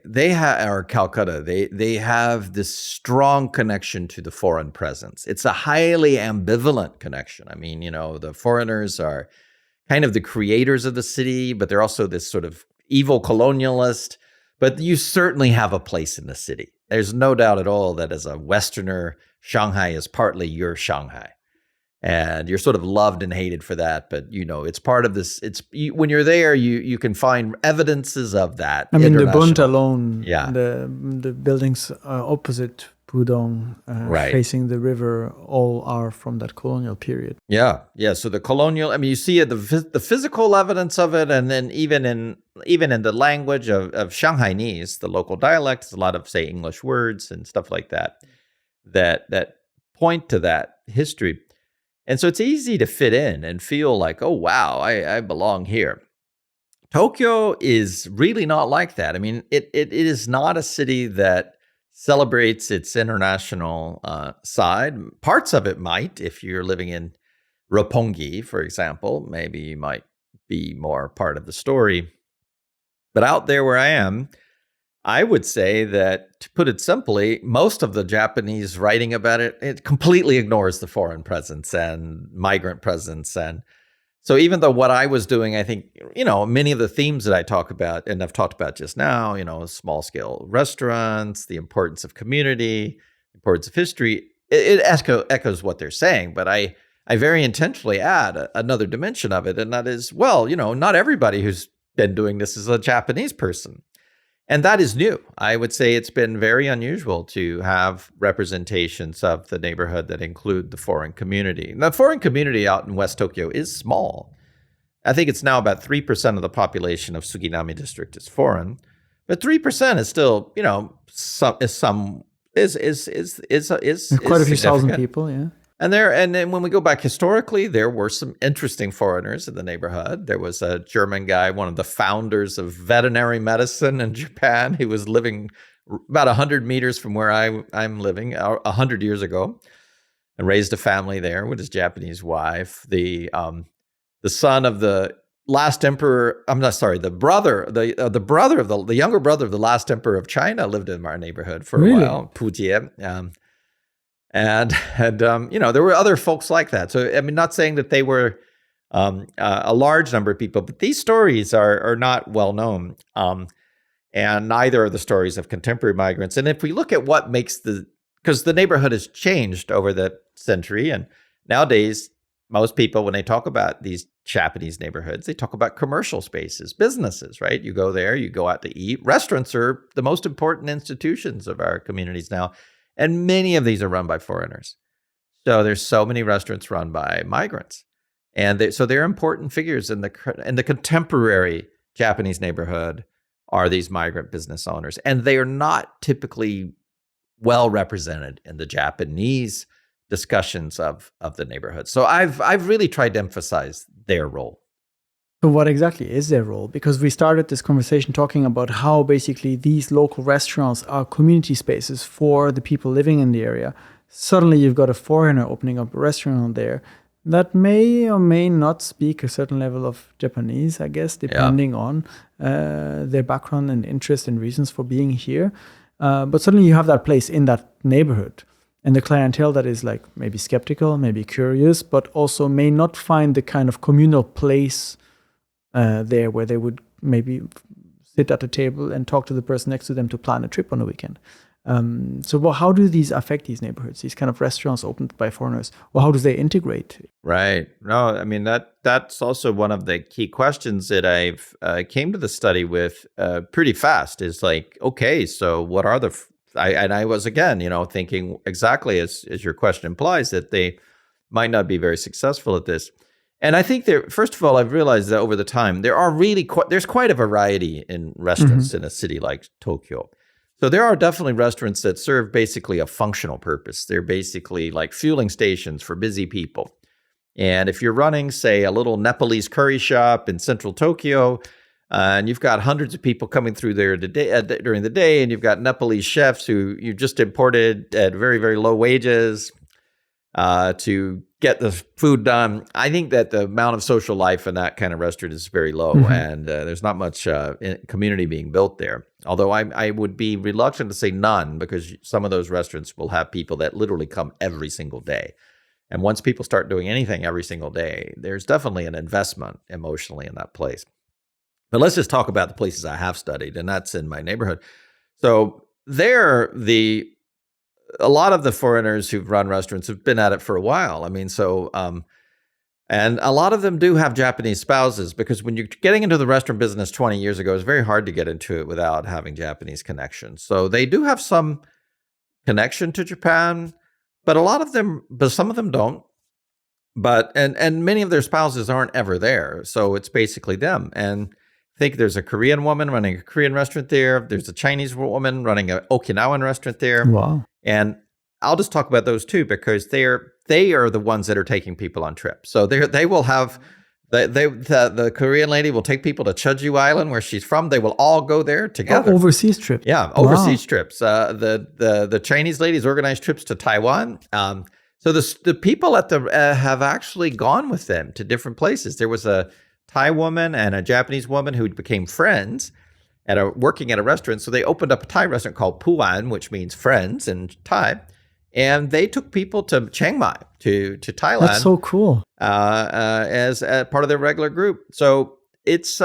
or Calcutta, they have this strong connection to the foreign presence. It's a highly ambivalent connection. I mean, the foreigners are kind of the creators of the city, but they're also this sort of evil colonialist. But you certainly have a place in the city. There's no doubt at all that as a Westerner, Shanghai is partly your Shanghai. And you're sort of loved and hated for that, but it's part of this. When you're there, you can find evidences of that. I mean, the Bund alone, yeah, the buildings opposite Pudong, right, facing the river, all are from that colonial period. Yeah. So the colonial. I mean, you see the physical evidence of it, and then even in the language of Shanghainese, the local dialect, there's a lot of, say, English words and stuff like that point to that history. And so it's easy to fit in and feel like, oh, wow, I belong here. Tokyo is really not like that. I mean, it is not a city that celebrates its international side. Parts of it might, if you're living in Roppongi, for example, maybe you might be more part of the story. But out there where I am, I would say that, to put it simply, most of the Japanese writing about it completely ignores the foreign presence and migrant presence. And So even though what I was doing, I think, many of the themes that I talk about and I've talked about just now, small scale restaurants, the importance of community, importance of history, it echoes what they're saying. But I very intentionally add another dimension of it. And that is, not everybody who's been doing this is a Japanese person. And that is new. I would say it's been very unusual to have representations of the neighborhood that include the foreign community. And the foreign community out in West Tokyo is small. I think it's now about 3% of the population of Suginami district is foreign, but 3% is still, is quite a few thousand people, yeah. And then when we go back historically, there were some interesting foreigners in the neighborhood. There was a German guy, one of the founders of veterinary medicine in Japan. He was living about 100 meters from where I'm living 100 years ago, and raised a family there with his Japanese wife. The son of the last emperor. The younger brother of the last emperor of China lived in our neighborhood for a while. Pujie. And there were other folks like that. So, I mean, not saying that they were a large number of people, but these stories are not well known. And neither are the stories of contemporary migrants. And if we look at what makes because the neighborhood has changed over the century, and nowadays, most people, when they talk about these Japanese neighborhoods, they talk about commercial spaces, businesses, right? You go there, you go out to eat. Restaurants are the most important institutions of our communities now. And many of these are run by foreigners. So there's so many restaurants run by migrants. And so they're important figures in the contemporary Japanese neighborhood are these migrant business owners. And they are not typically well represented in the Japanese discussions of the neighborhood. So I've really tried to emphasize their role. So what exactly is their role? Because we started this conversation talking about how basically these local restaurants are community spaces for the people living in the area. Suddenly you've got a foreigner opening up a restaurant there that may or may not speak a certain level of Japanese, I guess, depending on their background and interest and reasons for being here. But suddenly you have that place in that neighborhood. And the clientele that is like maybe skeptical, maybe curious, but also may not find the kind of communal place there where they would maybe sit at a table and talk to the person next to them to plan a trip on a weekend. So how do these affect these neighborhoods, these kind of restaurants opened by foreigners? Well, how do they integrate? Right. No, I mean, that's also one of the key questions that I've came to the study with pretty fast is like, okay, so what are I was, again, thinking exactly as your question implies that they might not be very successful at this. And I think first of all, I've realized that over the time, there's quite a variety in restaurants in a city like Tokyo. So there are definitely restaurants that serve basically a functional purpose. They're basically like fueling stations for busy people. And if you're running, say, a little Nepalese curry shop in central Tokyo, and you've got hundreds of people coming through there during the day, and you've got Nepalese chefs who you just imported at very, very low wages to get the food done. I think that the amount of social life in that kind of restaurant is very low, and there's not much community being built there. Although I would be reluctant to say none, because some of those restaurants will have people that literally come every single day. And once people start doing anything every single day, there's definitely an investment emotionally in that place. But let's just talk about the places I have studied, and that's in my neighborhood. So there, a lot of the foreigners who've run restaurants have been at it for a while. I mean, and a lot of them do have Japanese spouses, because when you're getting into the restaurant business 20 years ago, it's very hard to get into it without having Japanese connections. So they do have some connection to Japan, but some of them don't. But and many of their spouses aren't ever there, so it's basically them. And I think there's a Korean woman running a Korean restaurant there. There's a Chinese woman running an Okinawan restaurant there. Wow. And I'll just talk about those two, because they are the ones that are taking people on trips. So they will have the Korean lady will take people to Jeju Island, where she's from. They will all go there together. Overseas trips. Yeah, overseas trips. The Chinese ladies organize trips to Taiwan. So the people have actually gone with them to different places. There was a Thai woman and a Japanese woman who became friends working at a restaurant. So they opened up a Thai restaurant called Fudan, which means friends in Thai. and they took people to Chiang Mai, to Thailand. That's so cool. As part of their regular group. So it's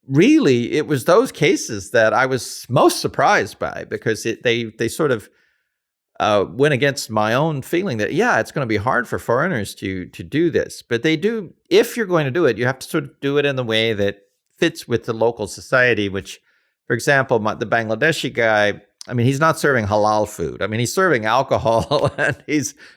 really, it was those cases that I was most surprised by, because they sort of went against my own feeling that, yeah, it's going to be hard for foreigners to do this. But they do, if you're going to do it, you have to sort of do it in the way that fits with the local society, which, for example, the Bangladeshi guy, I mean, he's not serving halal food. I mean, he's serving alcohol, and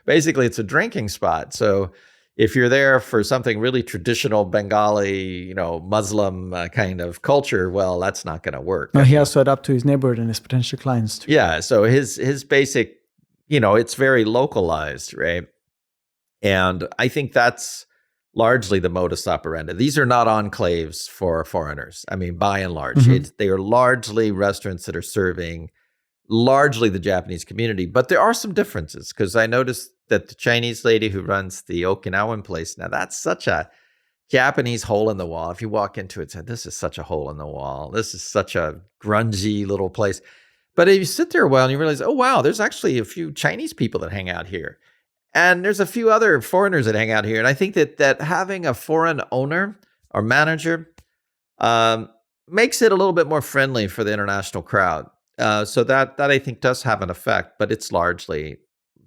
basically it's a drinking spot. So if you're there for something really traditional Bengali, Muslim kind of culture, well, that's not going to work. No, he has to adapt to his neighborhood and his potential clients too. Yeah. So his basic, it's very localized, right? And I think that's largely the modus operandi. These are not enclaves for foreigners. I mean, by and large, they are largely restaurants that are serving largely the Japanese community. But there are some differences, because I noticed that the Chinese lady who runs the Okinawan place, now that's such a Japanese hole in the wall. If you walk into it, say, this is such a hole in the wall. This is such a grungy little place. But if you sit there a while and you realize, oh, wow, there's actually a few Chinese people that hang out here. And there's a few other foreigners that hang out here. And I think that having a foreign owner or manager makes it a little bit more friendly for the international crowd. So that I think does have an effect, but it's largely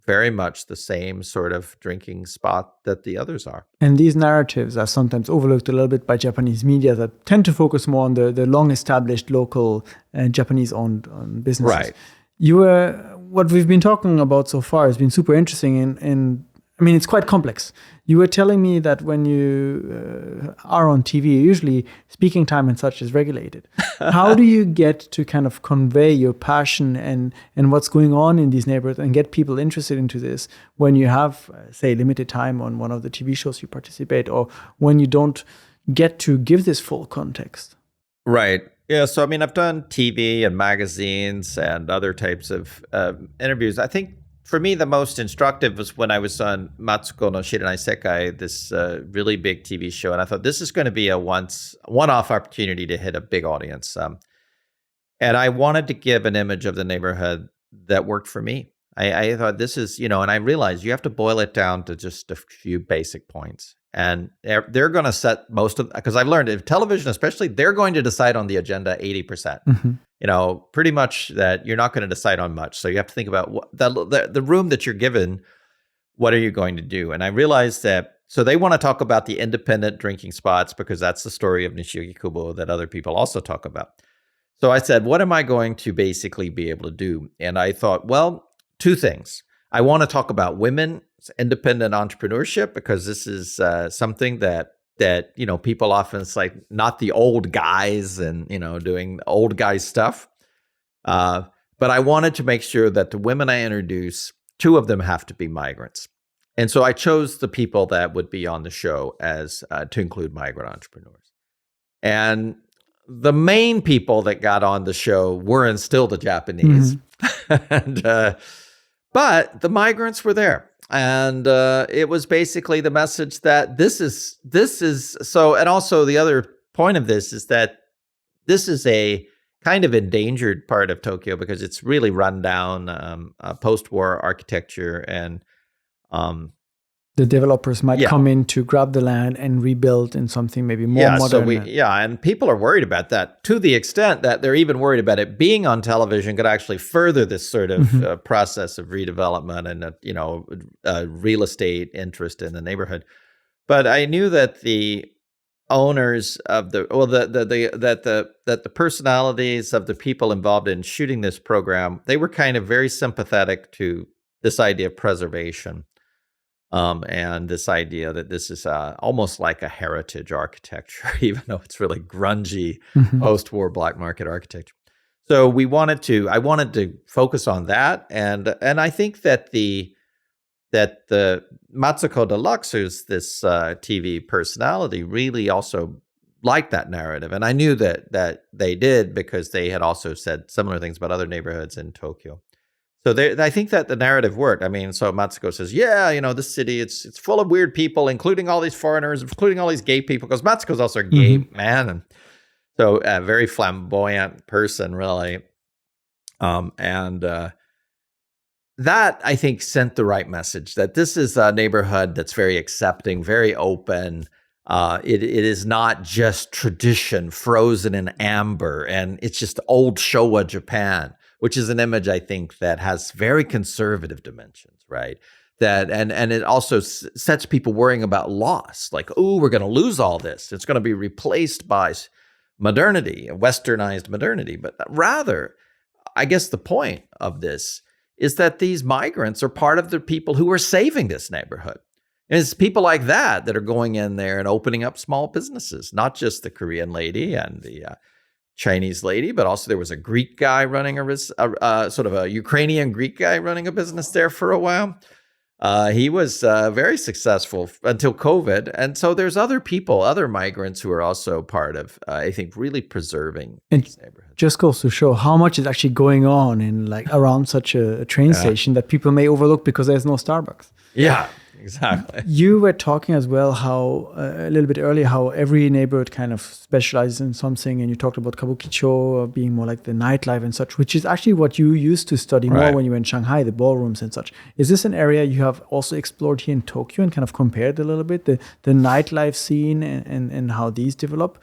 very much the same sort of drinking spot that the others are. And these narratives are sometimes overlooked a little bit by Japanese media that tend to focus more on the long-established local Japanese-owned businesses. Right. What we've been talking about so far has been super interesting, and I mean, it's quite complex. You were telling me that when you are on TV, usually speaking time and such is regulated. How do you get to kind of convey your passion and what's going on in these neighborhoods and get people interested into this when you have, say, limited time on one of the TV shows you participate, or when you don't get to give this full context? Right. Yeah. So, I mean, I've done TV and magazines and other types of interviews. I think for me, the most instructive was when I was on Matsuko no Shiranai Sekai, this really big TV show. And I thought, this is going to be a one-off opportunity to hit a big audience. And I wanted to give an image of the neighborhood that worked for me. I thought this is, and I realized you have to boil it down to just a few basic points. And they're going to set most of, because I've learned in television especially, they're going to decide on the agenda 80%. Pretty much that you're not going to decide on much. So you have to think about the room that you're given, what are you going to do? And I realized that, so they want to talk about the independent drinking spots because that's the story of Nishiogi Kubo that other people also talk about. So I said, what am I going to basically be able to do? And I thought, well, two things. I want to talk about women's independent entrepreneurship because this is something that people often, it's like not the old guys and, doing old guy stuff. But I wanted to make sure that the women I introduce, two of them have to be migrants. And so I chose the people that would be on the show as to include migrant entrepreneurs. And the main people that got on the show were still the Japanese. And, but the migrants were there. And it was basically the message that this is so, and also the other point of this is that this is a kind of endangered part of Tokyo because it's really run down post-war architecture, and the developers might come in to grab the land and rebuild in something maybe more modern. And people are worried about that to the extent that they're even worried about it being on television could actually further this sort of process of redevelopment and real estate interest in the neighborhood. But I knew that the owners of the personalities of the people involved in shooting this program, they were kind of very sympathetic to this idea of preservation. And this idea that this is almost like a heritage architecture, even though it's really grungy post-war black market architecture. So I wanted to focus on that, and I think that the Matsuko Deluxe, who's this TV personality, really also liked that narrative, and I knew that they did because they had also said similar things about other neighborhoods in Tokyo. So I think that the narrative worked. I mean, so Matsuko says, this city, it's full of weird people, including all these foreigners, including all these gay people, because Matsuko's also a gay man. And so a very flamboyant person, really. that I think sent the right message that this is a neighborhood that's very accepting, very open. It is not just tradition frozen in amber, and it's just old Showa Japan, which is an image I think that has very conservative dimensions, right? That and it also sets people worrying about loss, like, oh, we're going to lose all this. It's going to be replaced by modernity, westernized modernity. But rather, I guess the point of this is that these migrants are part of the people who are saving this neighborhood. And it's people like that are going in there and opening up small businesses, not just the Korean lady and the Chinese lady, but also there was a Greek guy running a sort of a Ukrainian Greek guy running a business there for a while. He was very successful until COVID. And so there's other people, other migrants who are also part of, I think, really preserving this neighborhood. Just goes to show how much is actually going on in like around such a train station that people may overlook because there's no Starbucks. Yeah, exactly. You were talking as well how a little bit earlier how every neighborhood kind of specializes in something, and you talked about Kabukicho being more like the nightlife and such, which is actually what you used to study more when you were in Shanghai, the ballrooms and such. Is this an area you have also explored here in Tokyo and kind of compared a little bit the nightlife scene and how these develop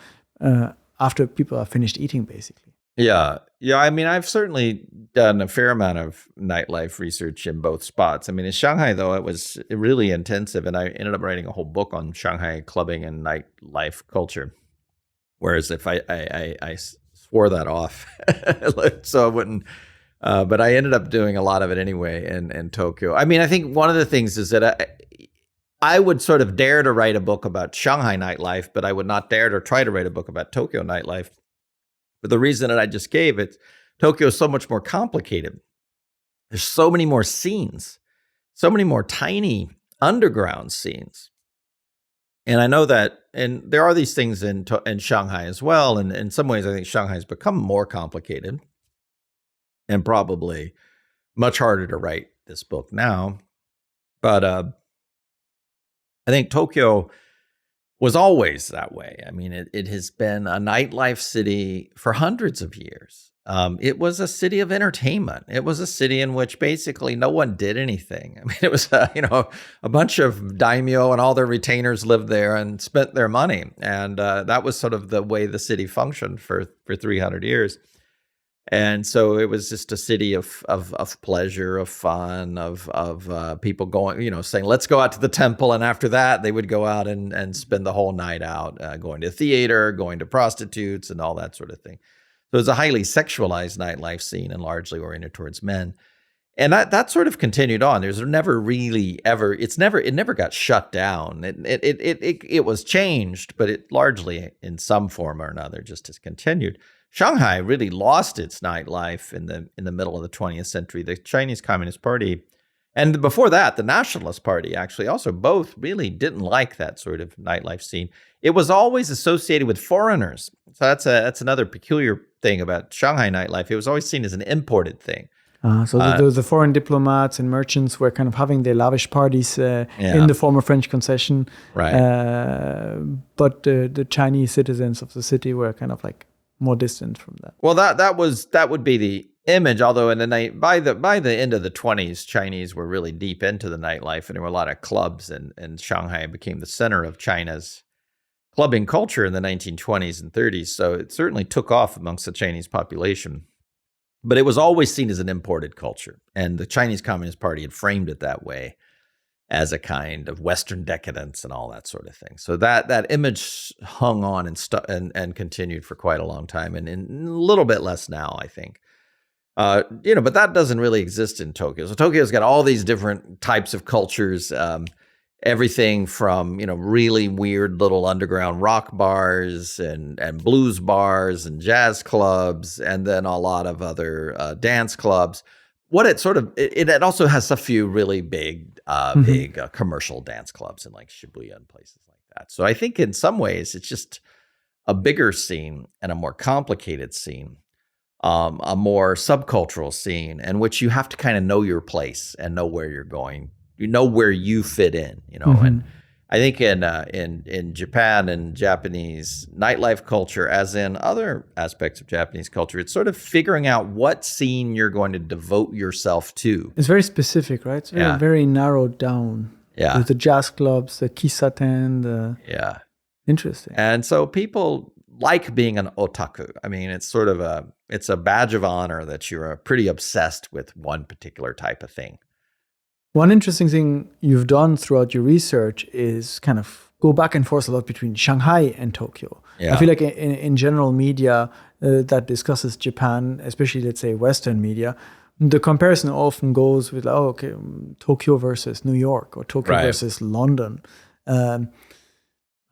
after people are finished eating, basically? Yeah. I mean, I've certainly done a fair amount of nightlife research in both spots. I mean, in Shanghai, though, it was really intensive, and I ended up writing a whole book on Shanghai clubbing and nightlife culture. Whereas if I swore that off, so I wouldn't. But I ended up doing a lot of it anyway in Tokyo. I mean, I think one of the things is that I would sort of dare to write a book about Shanghai nightlife, but I would not dare to try to write a book about Tokyo nightlife. For the reason that I just gave, Tokyo is so much more complicated. There's so many more scenes, so many more tiny underground scenes. And I know that, and there are these things in Shanghai as well. And in some ways, I think Shanghai has become more complicated and probably much harder to write this book now. But I think Tokyo was always that way. I mean, it has been a nightlife city for hundreds of years. It was a city of entertainment. It was a city in which basically no one did anything. I mean, it was a bunch of daimyo and all their retainers lived there and spent their money, and that was sort of the way the city functioned for 300 years. And so it was just a city of pleasure, of fun, of people going, saying, let's go out to the temple. And after that, they would go out and spend the whole night out, going to theater, going to prostitutes and all that sort of thing. So it's a highly sexualized nightlife scene and largely oriented towards men. And that sort of continued on. There's never really ever, it never got shut down. It was changed, but it largely in some form or another just has continued. Shanghai really lost its nightlife in the middle of the 20th century. The Chinese Communist Party, and before that, the Nationalist Party actually also both really didn't like that sort of nightlife scene. It was always associated with foreigners. So that's another peculiar thing about Shanghai nightlife. It was always seen as an imported thing. So the foreign diplomats and merchants were kind of having their lavish parties in the former French concession. Right. But the Chinese citizens of the city were kind of like more distant from that. Well, that would be the image. Although by the end of the 20s, Chinese were really deep into the nightlife, and there were a lot of clubs, and Shanghai became the center of China's clubbing culture in the 1920s and 30s. So it certainly took off amongst the Chinese population. But it was always seen as an imported culture, and the Chinese Communist Party had framed it that way, as a kind of Western decadence and all that sort of thing. So that image hung on and continued for quite a long time, and a little bit less now, I think. But that doesn't really exist in Tokyo. So Tokyo's got all these different types of cultures, everything from, really weird little underground rock bars and blues bars and jazz clubs, and then a lot of other dance clubs. It also has a few really big commercial dance clubs in like Shibuya and places like that. So I think in some ways it's just a bigger scene and a more complicated scene, a more subcultural scene in which you have to kind of know your place and know where you're going, where you fit in, I think in Japan and Japanese nightlife culture, as in other aspects of Japanese culture, it's sort of figuring out what scene you're going to devote yourself to. It's very specific, right? It's very, very narrowed down. Yeah. There's the jazz clubs, the kisaten, the... Yeah. Interesting. And so people like being an otaku. I mean, it's sort of it's a badge of honor that you're pretty obsessed with one particular type of thing. One interesting thing you've done throughout your research is kind of go back and forth a lot between Shanghai and Tokyo. Yeah. I feel like in general media that discusses Japan, especially, let's say, Western media, the comparison often goes with, Tokyo versus New York or Tokyo versus London.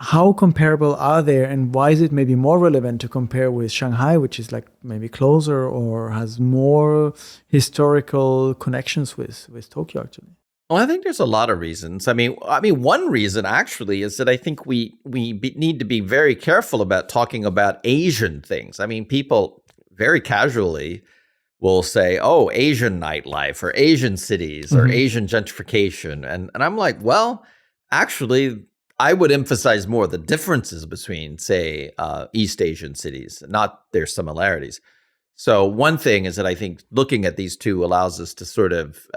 How comparable are they, and why is it maybe more relevant to compare with Shanghai, which is like maybe closer or has more historical connections with Tokyo, actually? Well, I think there's a lot of reasons. I mean, one reason actually is that I think we need to be very careful about talking about Asian things. I mean, people very casually will say, "Oh, Asian nightlife," or "Asian cities," or "Asian gentrification," and I'm like, well, actually, I would emphasize more the differences between, say, East Asian cities, not their similarities. So one thing is that I think looking at these two allows us to sort of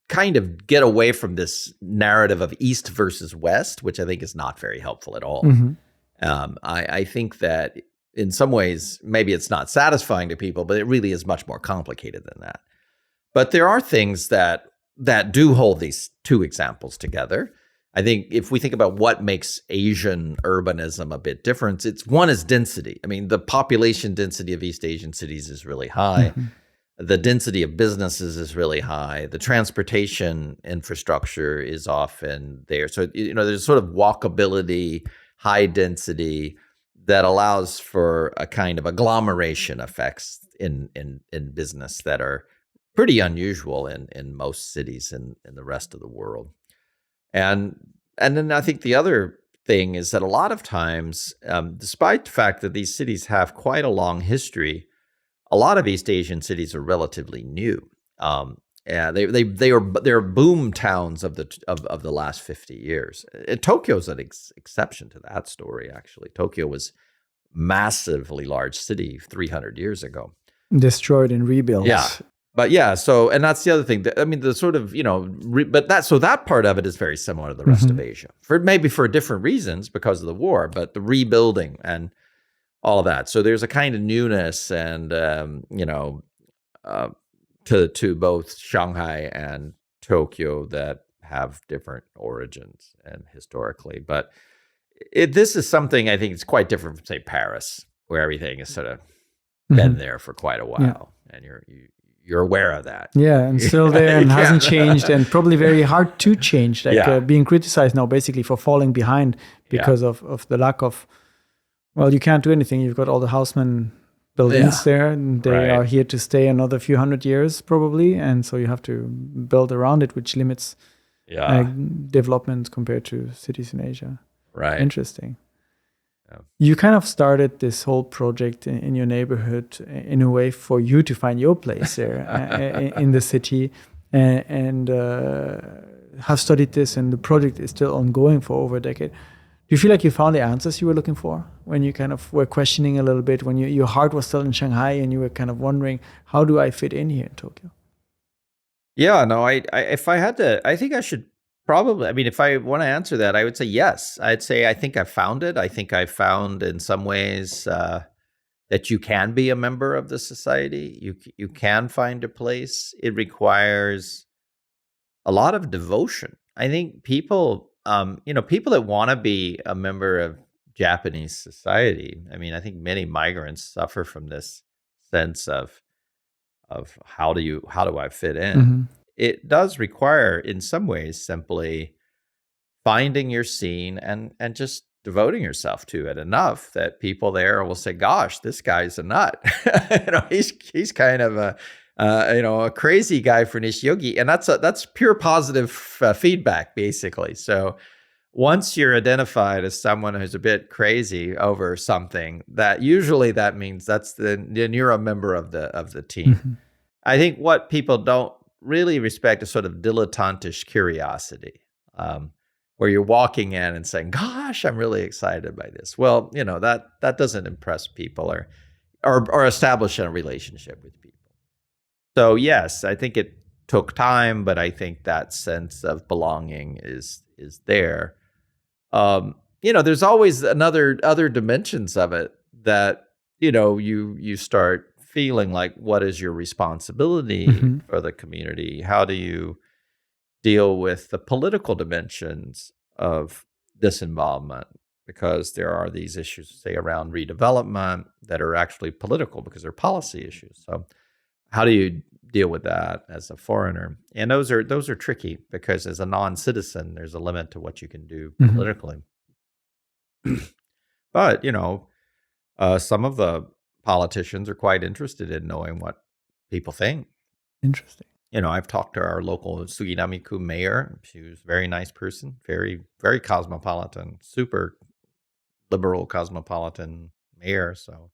kind of get away from this narrative of East versus West, which I think is not very helpful at all. I think that in some ways, maybe it's not satisfying to people, but it really is much more complicated than that. But there are things that do hold these two examples together. I think if we think about what makes Asian urbanism a bit different, one is density. I mean, the population density of East Asian cities is really high. The density of businesses is really high. The transportation infrastructure is often there. So, there's sort of walkability, high density that allows for a kind of agglomeration effects in business that are pretty unusual in most cities in the rest of the world. And then I think the other thing is that a lot of times, despite the fact that these cities have quite a long history, a lot of East Asian cities are relatively new. They're boom towns of the last 50 years. Tokyo's an exception to that story. Actually, Tokyo was massively large city 300 years ago, destroyed and rebuilt. Yeah. But yeah, so, and that's the other thing. I mean, the sort of, that part of it is very similar to the rest of Asia, maybe for different reasons because of the war, but the rebuilding and all of that. So there's a kind of newness and, to both Shanghai and Tokyo that have different origins and historically. But this is something I think is quite different from, say, Paris, where everything has sort of been there for quite a while, and you're aware of that. Yeah, and still there and hasn't changed, and probably very hard to change. Being criticized now basically for falling behind because of the lack of, well, you can't do anything. You've got all the Haussmann buildings there, and they are here to stay another few hundred years probably, and so you have to build around it, which limits development compared to cities in Asia. Right. Interesting. You kind of started this whole project in your neighborhood in a way for you to find your place there in the city, and have studied this, and the project is still ongoing for over a decade. Do you feel like you found the answers you were looking for when you kind of were questioning a little bit, when your heart was still in Shanghai and you were kind of wondering, how do I fit in here in Tokyo? Yeah, no, if I had to, I think I should probably, I mean, if I want to answer that, I would say yes. I'd say I think I found it. I think I found in some ways that you can be a member of the society. You can find a place. It requires a lot of devotion. I think people, people that want to be a member of Japanese society, I mean, I think many migrants suffer from this sense of how do I fit in? It does require, in some ways, simply finding your scene and just devoting yourself to it enough that people there will say, "Gosh, this guy's a nut." He's kind of a crazy guy for Nishiyogi, and that's pure positive feedback, basically. So once you're identified as someone who's a bit crazy over something, that usually that means then you're a member of the team. I think what people don't really respect is sort of dilettantish curiosity. where you're walking in and saying, "Gosh, I'm really excited by this." Well, that doesn't impress people or establish a relationship with people. So yes, I think it took time, but I think that sense of belonging is there. There's always other dimensions of it that you start feeling like, what is your responsibility for the community? How do you deal with the political dimensions of this involvement? Because there are these issues, say, around redevelopment that are actually political because they're policy issues. So how do you deal with that as a foreigner? And those are tricky because as a non-citizen, there's a limit to what you can do politically. But, some of the politicians are quite interested in knowing what people think. Interesting. I've talked to our local Suginami-ku mayor. She was a very nice person, very, very cosmopolitan, super liberal cosmopolitan mayor. So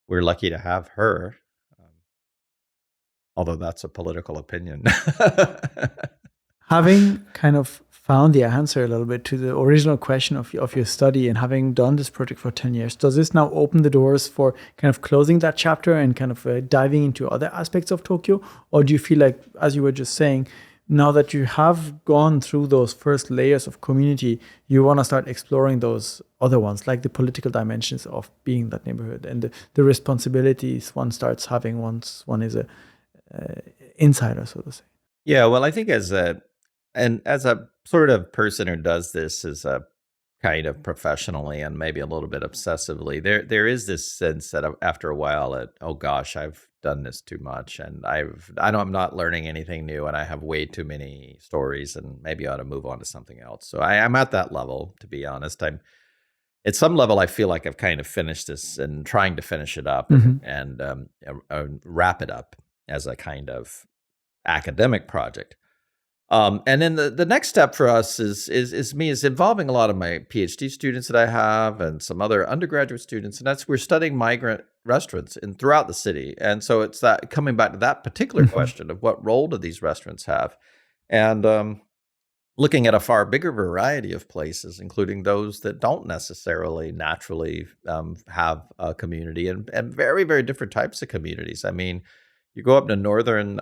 we're lucky to have her, although that's a political opinion. Having kind of found the answer a little bit to the original question of your study and having done this project for 10 years, does this now open the doors for kind of closing that chapter and kind of diving into other aspects of Tokyo? Or do you feel like, as you were just saying, now that you have gone through those first layers of community, you want to start exploring those other ones, like the political dimensions of being that neighborhood and the responsibilities one starts having once one is a insider, so to say? Yeah, well, I think as a sort of person who does this as a kind of professionally and maybe a little bit obsessively, there is this sense that after a while, oh gosh, I've done this too much, and I'm not learning anything new, and I have way too many stories, and maybe I ought to move on to something else. So I'm at that level, to be honest. At some level, I feel like I've kind of finished this and trying to finish it up and wrap it up as a kind of academic project. And then the next step for us is involving a lot of my PhD students that I have and some other undergraduate students, and we're studying migrant restaurants throughout the city. And so it's that coming back to that particular question of what role do these restaurants have, and looking at a far bigger variety of places, including those that don't necessarily naturally have a community, and very, very different types of communities. I mean, you go up to northern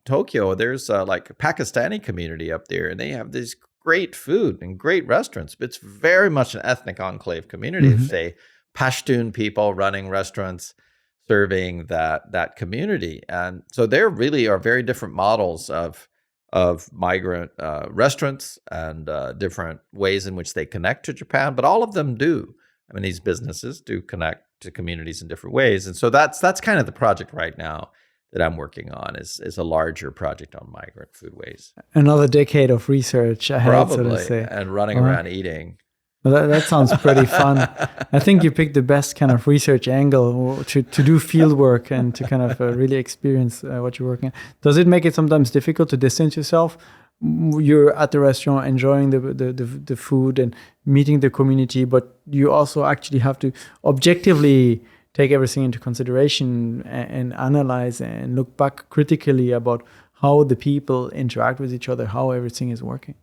Tokyo, there's like a Pakistani community up there, and they have this great food and great restaurants. But it's very much an ethnic enclave community. Say Pashtun people running restaurants, serving that community, and so there really are very different models of migrant restaurants and different ways in which they connect to Japan. But all of them do. I mean, these businesses do connect to communities in different ways, and so that's kind of the project right now that I'm working on is a larger project on migrant foodways. Another decade of research ahead, probably, so to say. And running around eating. Well, that sounds pretty fun. I think you picked the best kind of research angle to do field work and to kind of really experience what you're working on. Does it make it sometimes difficult to distance yourself? You're at the restaurant enjoying the food and meeting the community, but you also actually have to objectively take everything into consideration and analyze and look back critically about how the people interact with each other, how everything is working.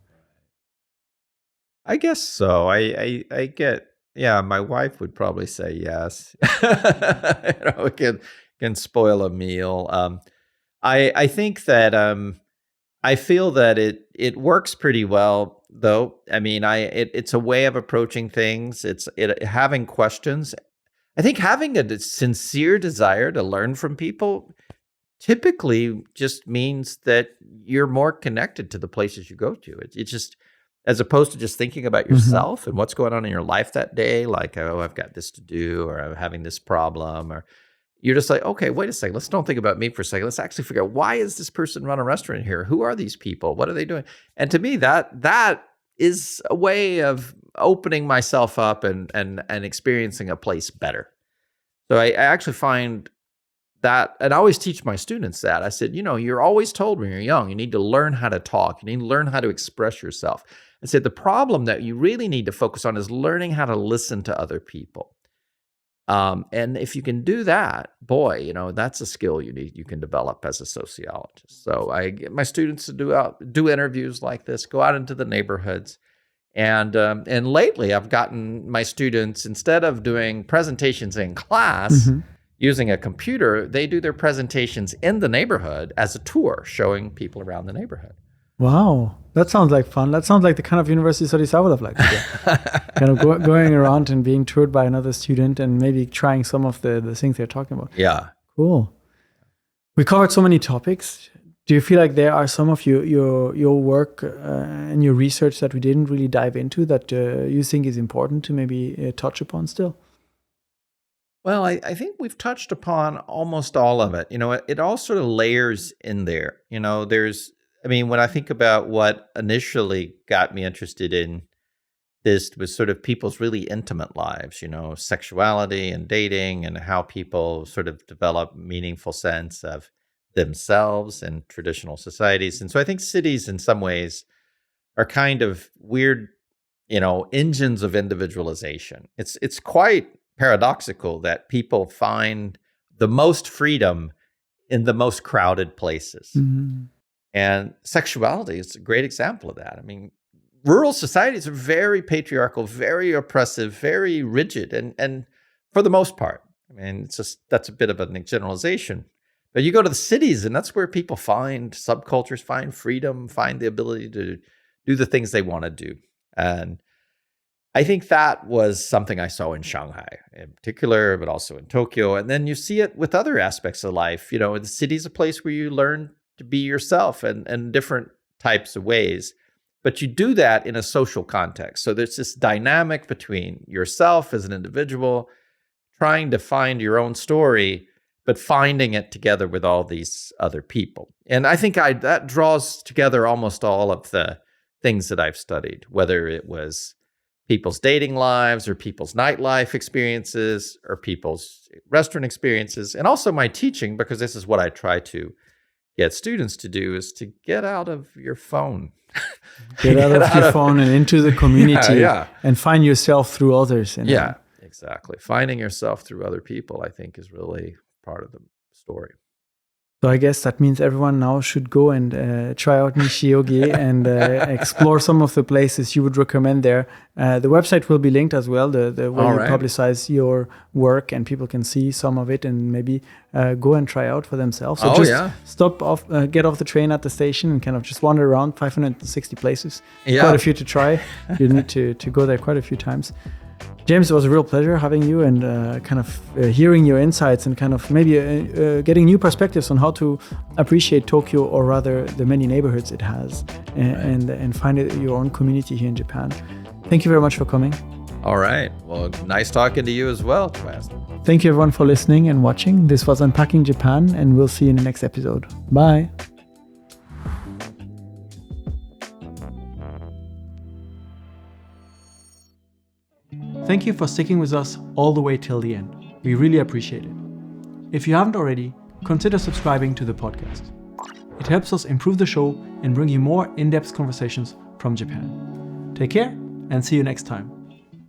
I guess so. I get, my wife would probably say yes. It can spoil a meal. I think that I feel that it works pretty well, though. I mean, it's a way of approaching things. It's having questions. I think having a sincere desire to learn from people typically just means that you're more connected to the places you go to. It's just, as opposed to just thinking about yourself and what's going on in your life that day, like, oh, I've got this to do, or I'm having this problem, or you're just like, okay, wait a second, let's don't think about me for a second. Let's actually figure out, why is this person run a restaurant here? Who are these people? What are they doing? And to me, that is a way of opening myself up and experiencing a place better. So I actually find that, and I always teach my students that. I said, you're always told when you're young, you need to learn how to talk. You need to learn how to express yourself. I said, the problem that you really need to focus on is learning how to listen to other people. And if you can do that, boy, that's a skill you can develop as a sociologist. So I get my students to do interviews like this, go out into the neighborhoods, And lately, I've gotten my students, instead of doing presentations in class using a computer, they do their presentations in the neighborhood as a tour, showing people around the neighborhood. Wow, that sounds like fun. That sounds like the kind of university studies I would have liked to do. Kind of going around and being toured by another student and maybe trying some of the things they're talking about. Yeah. Cool. We covered so many topics. Do you feel like there are some of your work and your research that we didn't really dive into that you think is important to maybe touch upon still? Well, I think we've touched upon almost all of it. It all sort of layers in there. When I think about what initially got me interested in this was sort of people's really intimate lives, sexuality and dating and how people sort of develop meaningful sense of themselves and traditional societies. And so I think cities in some ways are kind of weird, engines of individualization. It's quite paradoxical that people find the most freedom in the most crowded places. Mm-hmm. And sexuality is a great example of that. Rural societies are very patriarchal, very oppressive, very rigid, and for the most part. That's a bit of a generalization. But you go to the cities, and that's where people find subcultures, find freedom, find the ability to do the things they want to do. And I think that was something I saw in Shanghai in particular, but also in Tokyo. And then you see it with other aspects of life. The city's a place where you learn to be yourself and different types of ways. But you do that in a social context. So there's this dynamic between yourself as an individual, trying to find your own story, but finding it together with all these other people. And I think that draws together almost all of the things that I've studied, whether it was people's dating lives or people's nightlife experiences or people's restaurant experiences, and also my teaching, because this is what I try to get students to do, is to get out of your phone. Get out of your phone and into the community and find yourself through others. Yeah, exactly. Finding yourself through other people, I think, is really part of the story. So I guess that means everyone now should go and try out Nishiogi and explore some of the places you would recommend there. The website will be linked as well, the way you publicize your work, and people can see some of it and maybe go and try out for themselves. So get off the train at the station and kind of just wander around 560 places. Yeah. Quite a few to try. You need to go there quite a few times. James, it was a real pleasure having you and kind of hearing your insights and kind of maybe getting new perspectives on how to appreciate Tokyo, or rather the many neighborhoods it has, and find your own community here in Japan. Thank you very much for coming. All right. Well, nice talking to you as well, Wes. Thank you everyone for listening and watching. This was Unpacking Japan, and we'll see you in the next episode. Bye. Thank you for sticking with us all the way till the end. We really appreciate it. If you haven't already, consider subscribing to the podcast. It helps us improve the show and bring you more in-depth conversations from Japan. Take care and see you next time.